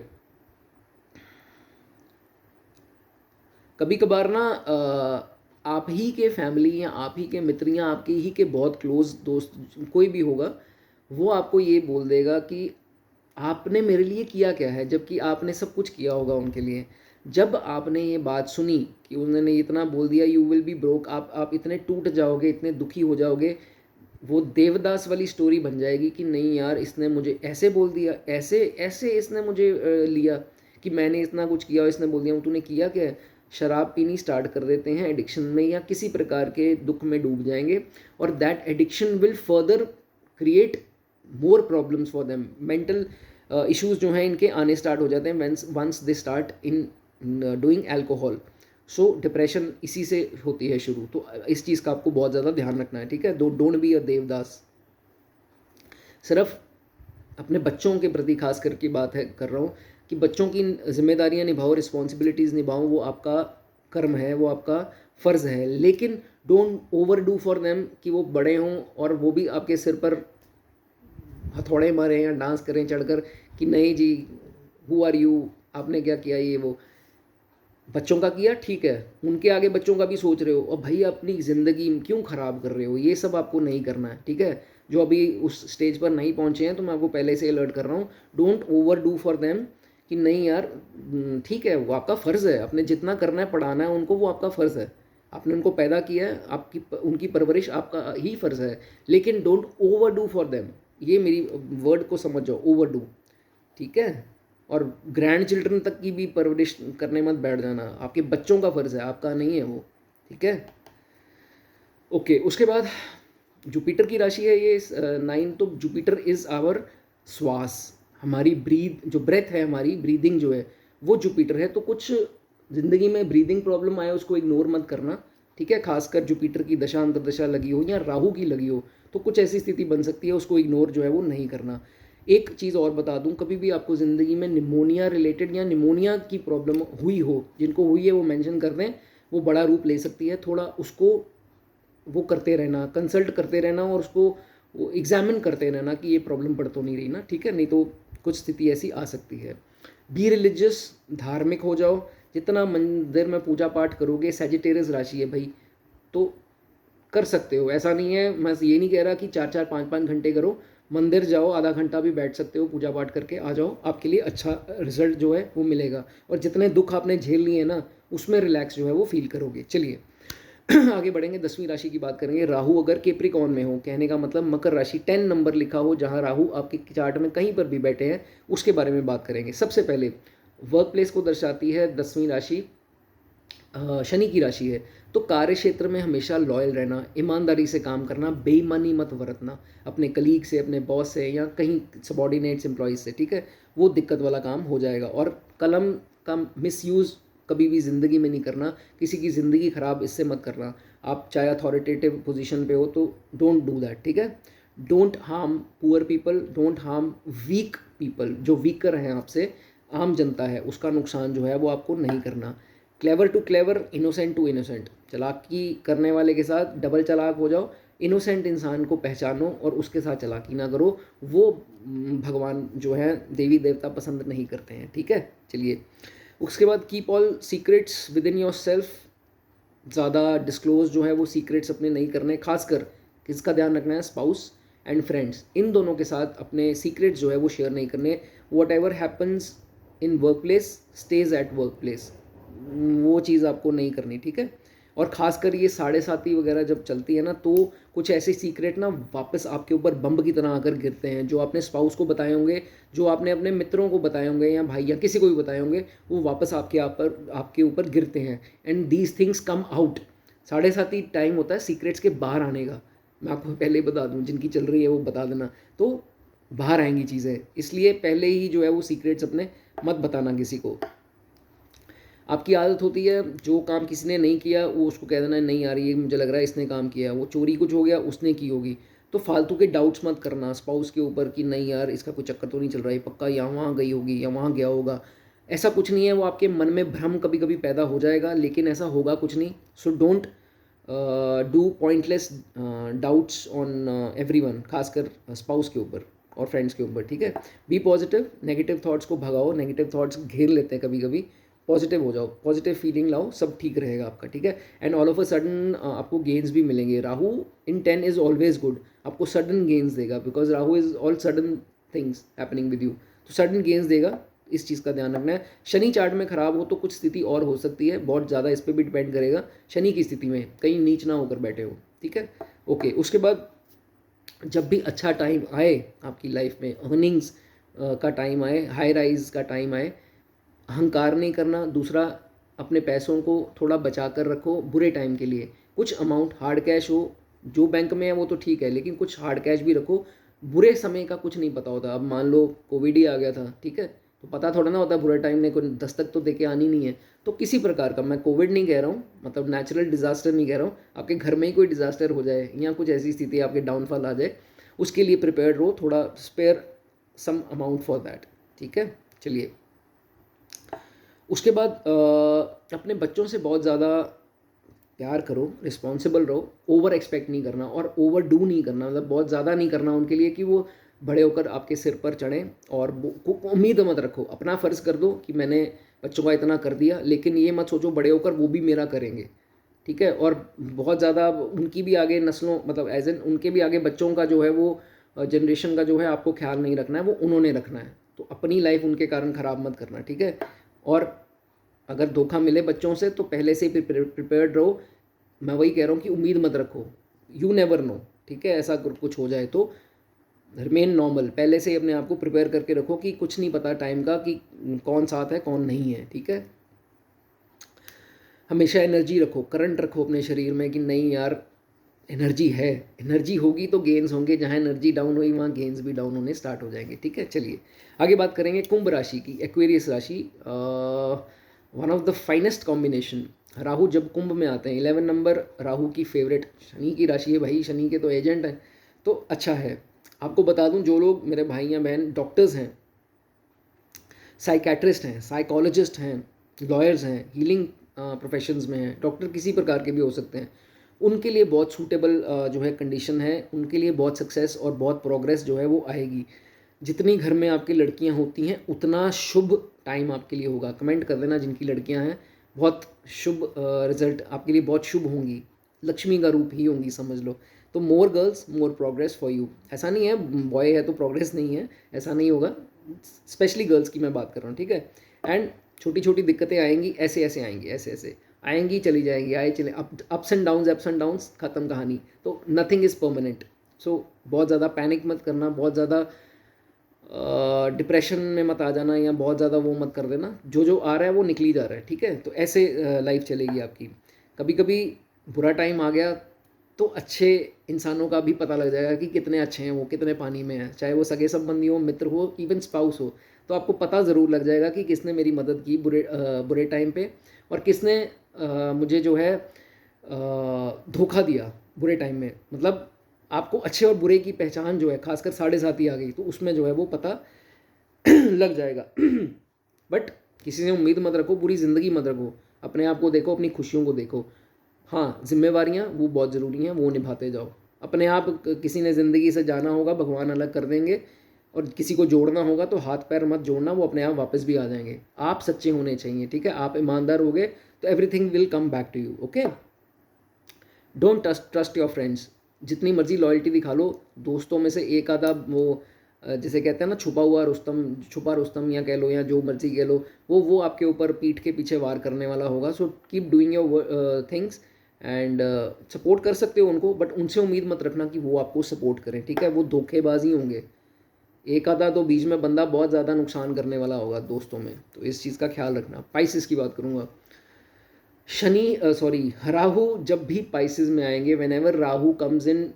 कभी कभार ना आप ही के फैमिली या आप ही के मित्र या आपके ही के बहुत क्लोज दोस्त कोई भी होगा, वो आपको ये बोल देगा कि आपने मेरे लिए किया क्या है, जबकि आपने सब कुछ किया होगा उनके लिए। जब आपने ये बात सुनी कि उन्होंने इतना बोल दिया, यू विल बी ब्रोक, आप इतने टूट जाओगे, इतने दुखी हो जाओगे, वो देवदास वाली स्टोरी बन जाएगी कि नहीं यार इसने मुझे ऐसे बोल दिया, ऐसे ऐसे इसने मुझे लिया कि मैंने इतना कुछ किया और इसने बोल दिया। तूने किया क्या है? शराब पीनी स्टार्ट कर देते हैं, एडिक्शन में या किसी प्रकार के दुख में डूब जाएंगे, और that addiction will further create more problems for them. Mental issues जो हैं इनके आने स्टार्ट हो जाते हैं once they start in doing alcohol. So depression इसी से होती है शुरू। तो इस चीज़ का आपको बहुत ज़्यादा ध्यान रखना है, ठीक है। Don't be a Devdas. सिर्फ अपने बच्चों के प्रति खास करके बात है कर रहा हूँ कि बच्चों की जिम्मेदारियाँ निभाओ, रिस्पॉन्सिबिलिटीज़ निभाओ, वो आपका कर्म है, वो आपका फ़र्ज़ है, लेकिन don't over do for them कि वो बड़े हों और वो भी आपके सिर पर हथौड़े मारें या डांस करें चढ़कर कि नहीं जी, हु आर यू, आपने क्या किया, ये वो। बच्चों का किया ठीक है, उनके आगे बच्चों का भी सोच रहे हो, और भाई अपनी ज़िंदगी क्यों ख़राब कर रहे हो, ये सब आपको नहीं करना है, ठीक है। जो अभी उस स्टेज पर नहीं पहुँचे हैं तो मैं आपको पहले से अलर्ट कर रहा हूँ, don't over do for them कि नहीं यार, ठीक है वो आपका फ़र्ज़ है, आपने जितना करना है पढ़ाना है उनको, वो आपका फ़र्ज़ है, आपने उनको पैदा किया है, आपकी उनकी परवरिश आपका ही फ़र्ज़ है, लेकिन don't over do for them. ये मेरी वर्ड को समझ जाओ, ओवर डू, ठीक है। और ग्रैंड चिल्ड्रन तक की भी परवरिश करने मत बैठ जाना, आपके बच्चों का फ़र्ज़ है, आपका नहीं है वो, ठीक है। ओके, उसके बाद जुपिटर की राशि है ये 9, तो जुपिटर इज़ आवर श्वास, हमारी जो ब्रेथ है, हमारी ब्रीदिंग जो है वो जुपिटर है। तो कुछ ज़िंदगी में ब्रीदिंग प्रॉब्लम आए उसको इग्नोर मत करना, ठीक है। खासकर जुपिटर की दशा अंतरदशा लगी हो या राहु की लगी हो तो कुछ ऐसी स्थिति बन सकती है, उसको इग्नोर जो है वो नहीं करना। एक चीज़ और बता दूं, कभी भी आपको ज़िंदगी में निमोनिया रिलेटेड या निमोनिया की प्रॉब्लम हुई हो, जिनको हुई है वो मेंशन कर दें, वो बड़ा रूप ले सकती है, थोड़ा उसको वो करते रहना, कंसल्ट करते रहना और उसको वो एग्जामिन करते रहना कि ये प्रॉब्लम बढ़ तो नहीं रही ना, ठीक है, नहीं तो कुछ स्थिति ऐसी आ सकती है। बी रिलीजियस, धार्मिक हो जाओ, जितना मंदिर में पूजा पाठ करोगे, सैजिटेरियस राशि है भाई, तो कर सकते हो, ऐसा नहीं है, मैं ये नहीं कह रहा कि 4-4 5-5 घंटे करो, मंदिर जाओ, आधा घंटा भी बैठ सकते हो, पूजा पाठ करके आ जाओ, आपके लिए अच्छा रिजल्ट जो है वो मिलेगा, और जितने दुख आपने झेल लिए ना उसमें रिलैक्स जो है वो फील करोगे। चलिए आगे बढ़ेंगे, 10वीं राशि की बात करेंगे। राहु अगर कैप्रिकॉर्न में हो, कहने का मतलब मकर राशि 10 नंबर लिखा हो, जहां राहु आपके चार्ट में कहीं पर भी बैठे हैं, उसके बारे में बात करेंगे। सबसे पहले वर्क प्लेस को दर्शाती है 10वीं राशि, शनि की राशि है, तो कार्य क्षेत्र में हमेशा लॉयल रहना, ईमानदारी से काम करना, बेईमानी मत बरतना अपने कलीग से, अपने बॉस से या कहीं सबॉर्डिनेट्स एम्प्लॉयज़ से, ठीक है, वो दिक्कत वाला काम हो जाएगा। और कलम का मिसयूज़ कभी भी ज़िंदगी में नहीं करना। किसी की ज़िंदगी ख़राब इससे मत करना। आप चाहे अथॉरिटेटिव पोजीशन पे हो तो डोंट डू दैट, ठीक है। Don't harm poor people, don't harm weak people. जो वीकर हैं आपसे, आम जनता है, उसका नुकसान जो है वो आपको नहीं करना। Clever to clever, innocent to innocent. चालाकी करने वाले के साथ डबल चालाक हो जाओ। इनोसेंट इंसान को पहचानो और उसके साथ चालाकी ना करो। वो भगवान जो है, देवी देवता पसंद नहीं करते हैं, ठीक है। चलिए, उसके बाद keep all secrets with in your self. ज़्यादा डिस्क्लोज जो है वो सीक्रेट्स अपने नहीं करने। खासकर किसका ध्यान रखना है, स्पाउस एंड फ्रेंड्स, इन दोनों के साथ अपने सीक्रेट्स जो है वो शेयर नहीं करने। What ever happens in work place stage at work place, वो चीज़ आपको नहीं करनी, ठीक है। और ख़ासकर ये साढ़े साथी वगैरह जब चलती है ना, तो कुछ ऐसे सीक्रेट ना वापस आपके ऊपर बम्ब की तरह आकर गिरते हैं। जो आपने स्पाउस को बताए होंगे, जो आपने अपने मित्रों को बताए होंगे या भाई या किसी को भी बताए होंगे, वो वापस आपके ऊपर गिरते हैं। And these things come out. साढ़े साथी टाइम होता है सीक्रेट्स के बाहर आने का। मैं आपको पहले ही बता दूँ, जिनकी चल रही है वो बता देना, तो बाहर आएंगी चीज़ें। इसलिए पहले ही जो है वो सीक्रेट्स अपने मत बताना किसी को। आपकी आदत होती है, जो काम किसी ने नहीं किया वो उसको कह देना नहीं यार ये मुझे लग रहा है इसने काम किया। वो चोरी कुछ हो गया, उसने की होगी। तो फालतू के डाउट्स मत करना स्पाउस के ऊपर कि नहीं यार इसका कोई चक्कर तो नहीं चल रहा है, पक्का यहाँ वहाँ गई होगी या वहाँ गया होगा। ऐसा कुछ नहीं है। वो आपके मन में भ्रम कभी कभी पैदा हो जाएगा, लेकिन ऐसा होगा कुछ नहीं। So don't do pointless doubts on everyone, खासकर स्पाउस के ऊपर और फ्रेंड्स के ऊपर, ठीक है। बी पॉजिटिव, नेगेटिव थॉट्स को भगाओ। नेगेटिव थॉट्स घेर लेते हैं कभी कभी। पॉजिटिव हो जाओ, पॉजिटिव फीलिंग लाओ, सब ठीक रहेगा आपका, ठीक है। And all of a sudden आपको गेन्स भी मिलेंगे। राहु इन 10 इज ऑलवेज गुड। आपको सडन गेन्स देगा, because Rahu is all sudden things happening with you. तो सडन गेन्स देगा, इस चीज़ का ध्यान रखना है। शनि चार्ट में खराब हो तो कुछ स्थिति और हो सकती है, बहुत ज़्यादा इस पर भी डिपेंड करेगा। शनि की स्थिति में कहीं नीच ना होकर बैठे हो, ठीक है। ओके, उसके बाद जब भी अच्छा टाइम आए आपकी लाइफ में, अर्निंग्स का टाइम आए, हाई राइज का टाइम आए, अहंकार नहीं करना। दूसरा, अपने पैसों को थोड़ा बचा कर रखो बुरे टाइम के लिए। कुछ अमाउंट हार्ड कैश हो, जो बैंक में है वो तो ठीक है, लेकिन कुछ हार्ड कैश भी रखो। बुरे समय का कुछ नहीं पता होता। अब मान लो कोविड ही आ गया था, ठीक है, तो पता थोड़ा ना होता बुरे टाइम ने कोई दस्तक तो देके आनी नहीं है। तो किसी प्रकार का, मैं कोविड नहीं कह रहा हूँ, मतलब नेचुरल डिजास्टर नहीं कह रहा हूँ, आपके घर में ही कोई डिजास्टर हो जाए या कुछ ऐसी स्थिति आपके डाउनफॉल आ जाए, उसके लिए प्रिपेयर्ड रहो। थोड़ा spare some amount for that, ठीक है। चलिए, उसके बाद अपने बच्चों से बहुत ज़्यादा प्यार करो, रिस्पॉन्सिबल रहो। ओवर एक्सपेक्ट नहीं करना और ओवर डू नहीं करना, मतलब बहुत ज़्यादा नहीं करना उनके लिए कि वो बड़े होकर आपके सिर पर चढ़ें। और उम्मीद मत रखो, अपना फ़र्ज़ कर दो कि मैंने बच्चों का इतना कर दिया, लेकिन ये मत सोचो बड़े होकर वो भी मेरा करेंगे, ठीक है। और बहुत ज़्यादा उनकी भी आगे नस्लों, मतलब एज एन उनके भी आगे बच्चों का जो है वो जनरेशन का जो है आपको ख्याल नहीं रखना है, वो उन्होंने रखना है। तो अपनी लाइफ उनके कारण ख़राब मत करना, ठीक है। और अगर धोखा मिले बच्चों से तो पहले से ही प्रिपेयर्ड रहो। मैं वही कह रहा हूँ कि उम्मीद मत रखो, यू नेवर नो, ठीक है। ऐसा कुछ हो जाए तो रिमेन नॉर्मल, पहले से ही अपने आप को प्रिपेयर करके रखो कि कुछ नहीं पता टाइम का कि कौन साथ है कौन नहीं है, ठीक है। हमेशा एनर्जी रखो, करंट रखो अपने शरीर में कि नहीं यार एनर्जी है, एनर्जी होगी तो गेन्स होंगे। जहाँ एनर्जी डाउन हुई वहाँ गेन्स भी डाउन होने स्टार्ट हो जाएंगे, ठीक है। चलिए आगे बात करेंगे कुंभ राशि की, एक्वेरियस राशि। One of the finest combination. Rahu जब कुंभ में आते हैं, 11 नंबर राहु की फेवरेट शनि की राशि है भाई, शनि के तो एजेंट हैं, तो अच्छा है। आपको बता दूं, जो लोग मेरे भाई या बहन डॉक्टर्स हैं, साइकेट्रिस्ट हैं, साइकोलॉजिस्ट हैं, लॉयर्स हैं, हीलिंग प्रोफेशंस में हैं, डॉक्टर किसी प्रकार के भी हो सकते हैं, उनके लिए बहुत सूटेबल जो है कंडीशन है। उनके लिए बहुत सक्सेस और बहुत प्रोग्रेस जो है वो आएगी। जितनी घर में आपकी लड़कियां होती हैं उतना शुभ टाइम आपके लिए होगा। कमेंट कर देना जिनकी लड़कियां हैं, बहुत शुभ रिजल्ट आपके लिए, बहुत शुभ होंगी, लक्ष्मी का रूप ही होंगी समझ लो। तो more girls more progress for you. ऐसा नहीं है बॉय है तो प्रोग्रेस नहीं है, ऐसा नहीं होगा। स्पेशली गर्ल्स की मैं बात कर रहा हूँ, ठीक है। एंड छोटी छोटी दिक्कतें आएंगी, ऐसे ऐसे आएंगी, ऐसे ऐसे आएंगी, चली जाएंगी, आए चले, अप्स एंड डाउन्स, ख़त्म कहानी। तो नथिंग इज़ परमानेंट। सो बहुत ज़्यादा पैनिक मत करना, बहुत ज़्यादा डिप्रेशन में मत आ जाना, या बहुत ज़्यादा वो मत कर देना। जो जो आ रहा है वो निकली जा रहा है, ठीक है। तो ऐसे लाइफ चलेगी आपकी। कभी कभी बुरा टाइम आ गया तो अच्छे इंसानों का भी पता लग जाएगा कि कितने अच्छे हैं वो, कितने पानी में हैं, चाहे वो सगे संबंधी हो, मित्र हो, इवन स्पाउस हो। तो आपको पता ज़रूर लग जाएगा कि किसने मेरी मदद की बुरे टाइम पे, और किसने मुझे जो है धोखा दिया बुरे टाइम में। मतलब आपको अच्छे और बुरे की पहचान जो है, खासकर 7:30 आ गई तो उसमें जो है वो पता लग जाएगा। बट किसी से उम्मीद मत रखो, पूरी ज़िंदगी मत रखो, अपने आप को देखो, अपनी खुशियों को देखो। हाँ, जिम्मेवारियाँ वो बहुत ज़रूरी हैं, वो निभाते जाओ। अपने आप किसी ने ज़िंदगी से जाना होगा, भगवान अलग कर देंगे, और किसी को जोड़ना होगा तो हाथ पैर मत जोड़ना, वो अपने आप वापस भी आ जाएंगे। आप सच्चे होने चाहिए, ठीक है? आप ईमानदार हो गए तो everything will come back to you. Okay, don't trust your friends. जितनी मर्जी लॉयल्टी दिखा लो, दोस्तों में से एक आधा वो जिसे कहते हैं ना छुपा रुस्तम या कह लो, या जो मर्जी कह लो, वो आपके ऊपर पीठ के पीछे वार करने वाला होगा। So keep doing your things and support कर सकते हो उनको, बट उनसे उम्मीद मत रखना कि वो आपको सपोर्ट करें, ठीक है? वो धोखेबाजी होंगे। एक आधा तो बीच में बंदा बहुत ज़्यादा नुकसान करने वाला होगा दोस्तों में, तो इस चीज़ का ख्याल रखना। पाइसिस की बात करूँगा। राहु जब भी पाइसिस में आएंगे, when ever Rahu comes in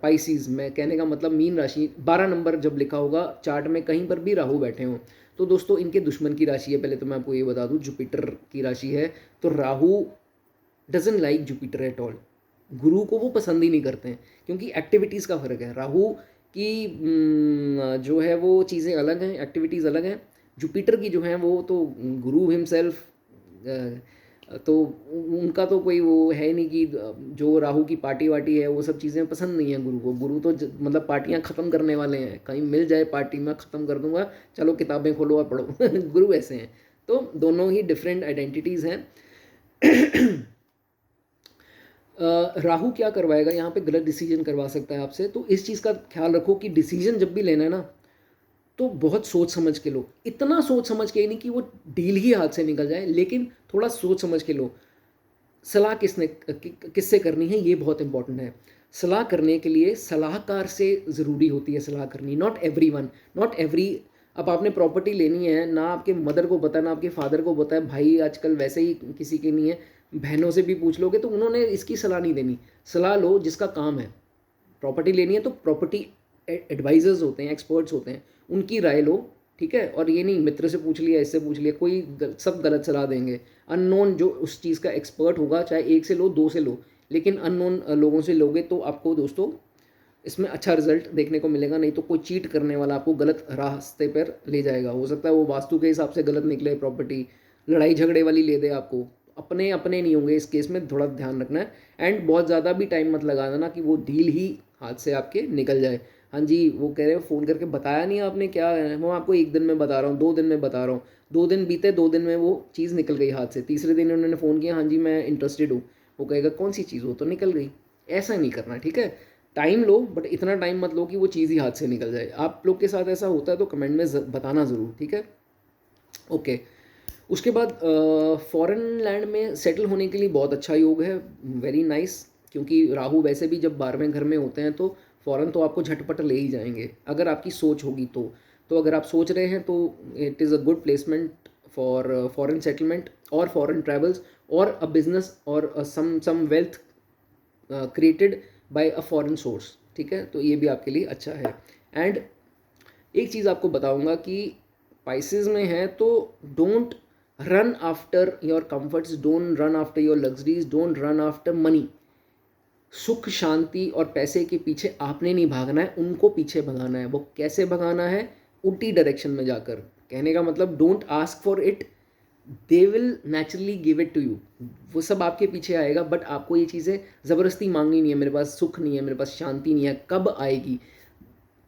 Pisces में, कहने का मतलब मीन राशि 12 नंबर जब लिखा होगा चार्ट में कहीं पर भी राहु बैठे हों, तो दोस्तों इनके दुश्मन की राशि है। पहले तो मैं आपको ये बता दूं, जुपिटर की राशि है। तो Rahu dozen like Jupiter at all. गुरु को वो पसंद ही नहीं करते हैं, क्योंकि एक्टिविटीज़ का फ़र्क है। राहु की जो है वो चीज़ें अलग हैं, एक्टिविटीज़ अलग हैं। जुपिटर की जो है वो तो गुरु हिमसेल्फ, तो उनका तो कोई वो है नहीं कि जो राहु की पार्टी वार्टी है वो सब चीज़ें पसंद नहीं है गुरु को। गुरु तो मतलब पार्टियां ख़त्म करने वाले हैं, कहीं मिल जाए पार्टी में ख़त्म कर दूंगा, चलो किताबें खोलो और पढ़ो। गुरु ऐसे हैं। तो दोनों ही डिफरेंट आइडेंटिटीज़ हैं। राहु क्या करवाएगा यहाँ पे, गलत डिसीजन करवा सकता है आपसे। तो इस चीज़ का ख्याल रखो कि डिसीजन जब भी लेना है ना, तो बहुत सोच समझ के लो। इतना सोच समझ के नहीं कि वो डील ही हाथ से निकल जाए, लेकिन थोड़ा सोच समझ के लो। सलाह किससे करनी है, ये बहुत इंपॉर्टेंट है। सलाह करने के लिए सलाहकार से ज़रूरी होती है सलाह करनी। Not every one, not every. अब आपने प्रॉपर्टी लेनी है ना, आपके मदर को पता है ना आपके फादर को पता है, भाई आजकल वैसे ही किसी के नहीं है, बहनों से भी पूछ लोगे तो उन्होंने इसकी सलाह नहीं देनी। सलाह लो जिसका काम है। प्रॉपर्टी लेनी है तो प्रॉपर्टी एडवाइजर्स होते हैं, एक्सपर्ट्स होते हैं, उनकी राय लो, ठीक है? और ये नहीं मित्र से पूछ लिया, इससे पूछ लिया, कोई सब गलत सलाह देंगे। अननोन जो उस चीज़ का एक्सपर्ट होगा, चाहे एक से लो, दो से लो, लेकिन अननोन लोगों से लोगे तो आपको दोस्तों इसमें अच्छा रिजल्ट देखने को मिलेगा। नहीं तो कोई चीट करने वाला आपको गलत रास्ते पर ले जाएगा। हो सकता है वो वास्तु के हिसाब से गलत निकले, प्रॉपर्टी लड़ाई झगड़े वाली ले दे आपको। अपने अपने नहीं होंगे इस केस में, थोड़ा ध्यान रखना है। एंड बहुत ज़्यादा भी टाइम मत लगा देना कि वो डील ही हाथ से आपके निकल जाए। हाँ जी, वो कह रहे हो फ़ोन करके बताया नहीं आपने क्या है, मैं आपको एक दिन में बता रहा हूँ, 2 दिन में बता रहा हूँ। 2 दिन बीते, 2 दिन में वो चीज़ निकल गई हाथ से। तीसरे दिन उन्होंने फ़ोन किया, हाँ जी मैं इंटरेस्टेड हूँ, वो कहेगा कौन सी चीज़, हो तो निकल गई। ऐसा नहीं करना, ठीक है? टाइम लो, बट इतना टाइम मत लो कि वो चीज़ ही हाथ से निकल जाए। आप लोग के साथ ऐसा होता है तो कमेंट में बताना ज़रूर, ठीक है? ओके। उसके बाद फॉरेन लैंड में सेटल होने के लिए बहुत अच्छा योग है, वेरी नाइस। क्योंकि राहु वैसे भी जब 12वें घर में होते हैं तो फ़ौरन तो आपको झटपट ले ही जाएंगे, अगर आपकी सोच होगी तो अगर आप सोच रहे हैं तो it is a good placement for foreign settlement और फॉरेन ट्रैवल्स और अ बिजनेस और some wealth created by a foreign source, ठीक है? तो ये भी आपके लिए अच्छा है। एंड एक चीज़ आपको बताऊंगा कि पाइसेस में है तो don't run after your comforts, don't run after your luxuries, don't run after money. सुख शांति और पैसे के पीछे आपने नहीं भागना है, उनको पीछे भगाना है। वो कैसे भगाना है? उल्टी डायरेक्शन में जाकर। कहने का मतलब don't ask for it, they will naturally give it to you. वो सब आपके पीछे आएगा, बट आपको ये चीज़ें ज़बरदस्ती मांगनी नहीं है। मेरे पास सुख नहीं है, मेरे पास शांति नहीं है, कब आएगी?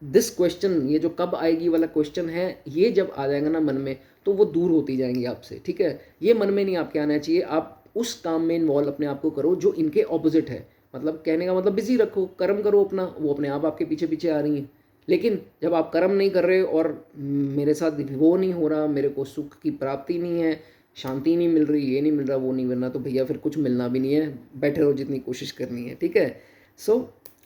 दिस क्वेश्चन, ये जो कब आएगी वाला क्वेश्चन है, ये जब आ जाएगा ना मन में, तो वो दूर होती जाएंगी आपसे, ठीक है? ये मन में नहीं आपके आना चाहिए। आप उस काम में इन्वॉल्व अपने आप को करो जो इनके ऑपोजिट है। मतलब कहने का मतलब बिजी रखो, कर्म करो अपना, वो अपने आप आपके पीछे पीछे आ रही हैं। लेकिन जब आप कर्म नहीं कर रहे और मेरे साथ वो नहीं हो रहा, मेरे को सुख की प्राप्ति नहीं है, शांति नहीं मिल रही, ये नहीं मिल रहा, वो नहीं मिल रहा, तो भैया फिर कुछ मिलना भी नहीं है, बैठे रहो जितनी कोशिश करनी है, ठीक है? सो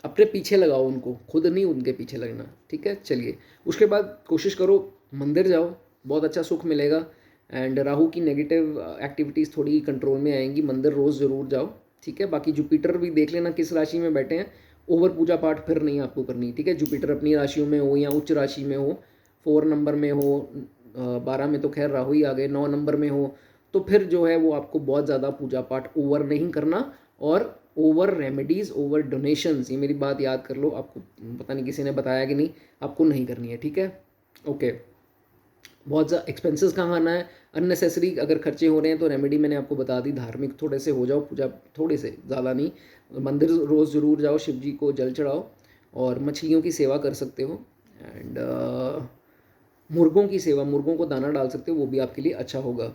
अपने पीछे लगाओ उनको, खुद नहीं उनके पीछे लगना, ठीक है? चलिए, उसके बाद कोशिश करो मंदिर जाओ, बहुत अच्छा सुख मिलेगा। एंड राहु की नेगेटिव एक्टिविटीज़ थोड़ी कंट्रोल में आएंगी। मंदिर रोज़ ज़रूर जाओ, ठीक है? बाकी जुपिटर भी देख लेना किस राशि में बैठे हैं। ओवर पूजा पाठ फिर नहीं आपको करनी, ठीक है? जुपिटर अपनी राशियों में हो या उच्च राशि में हो, 4 नंबर में हो, 12 में तो खैर राहु ही आ गए, 9 नंबर में हो तो फिर जो है वो आपको बहुत ज़्यादा पूजा पाठ ओवर नहीं करना, और ओवर रेमेडीज़, ओवर डोनेशंस, ये मेरी बात याद कर लो, आपको पता नहीं किसी ने बताया कि नहीं, आपको नहीं करनी है, ठीक है। ओके, बहुत ज़्यादा एक्सपेंसेस कहाँ आना है, अननेसेसरी अगर खर्चे हो रहे हैं तो रेमेडी मैंने आपको बता दी, धार्मिक थोड़े से हो जाओ, पूजा थोड़े से, ज़्यादा नहीं, मंदिर रोज़ ज़रूर जाओ, शिव जी को जल चढ़ाओ, और मछलियों की सेवा कर सकते हो, एंड मुर्गों की सेवा, मुर्गों को दाना डाल सकते हो, वो भी आपके लिए अच्छा होगा।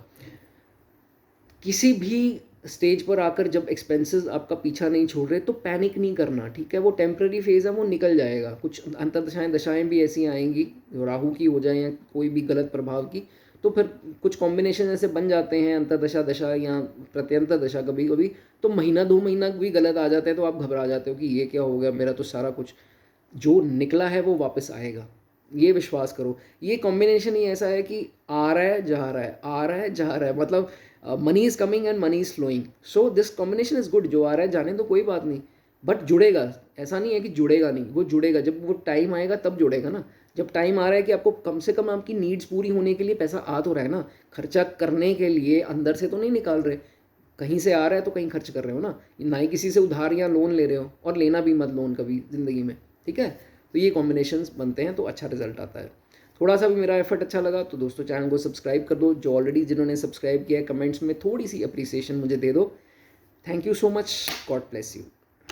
किसी भी स्टेज पर आकर जब एक्सपेंसेस आपका पीछा नहीं छोड़ रहे तो पैनिक नहीं करना, ठीक है। वो टेम्प्रेरी फेज़ है, वो निकल जाएगा। कुछ अंतर्दशाएं दशाएं भी ऐसी आएंगी, राहु की हो जाए या कोई भी गलत प्रभाव की, तो फिर कुछ कॉम्बिनेशन ऐसे बन जाते हैं, अंतर्दशा दशा या प्रत्यंतर दशा कभी कभी, तो महीना 2 महीना भी गलत आ जाते हैं, तो आप घबरा जाते हो कि ये क्या हो गया, मेरा तो सारा कुछ जो निकला है वो वापस आएगा, ये विश्वास करो। ये कॉम्बिनेशन ही ऐसा है कि आ रहा है जा रहा है, आ रहा है जा रहा है, मतलब money is coming and money is flowing, so this combination is good. जो आ रहा है जाने तो कोई बात नहीं, बट जुड़ेगा, ऐसा नहीं है कि जुड़ेगा नहीं, वो जुड़ेगा, जब वो टाइम आएगा तब जुड़ेगा ना। जब टाइम आ रहा है कि आपको कम से कम आपकी नीड्स पूरी होने के लिए पैसा आ तो रहा है ना, खर्चा करने के लिए अंदर से तो नहीं निकाल रहे, कहीं से आ रहा है तो कहीं खर्च कर रहे हो ना ही किसी से उधार या लोन ले रहे हो, और लेना भी मत लोन कभी ज़िंदगी में, ठीक है। तो ये कॉम्बिनेशंस बनते हैं तो अच्छा रिजल्ट आता है। थोड़ा सा भी मेरा एफर्ट अच्छा लगा तो दोस्तों चैनल को सब्सक्राइब कर दो, जो ऑलरेडी जिन्होंने सब्सक्राइब किया है कमेंट्स में थोड़ी सी अप्रिसिएशन मुझे दे दो। Thank you so much, God bless you.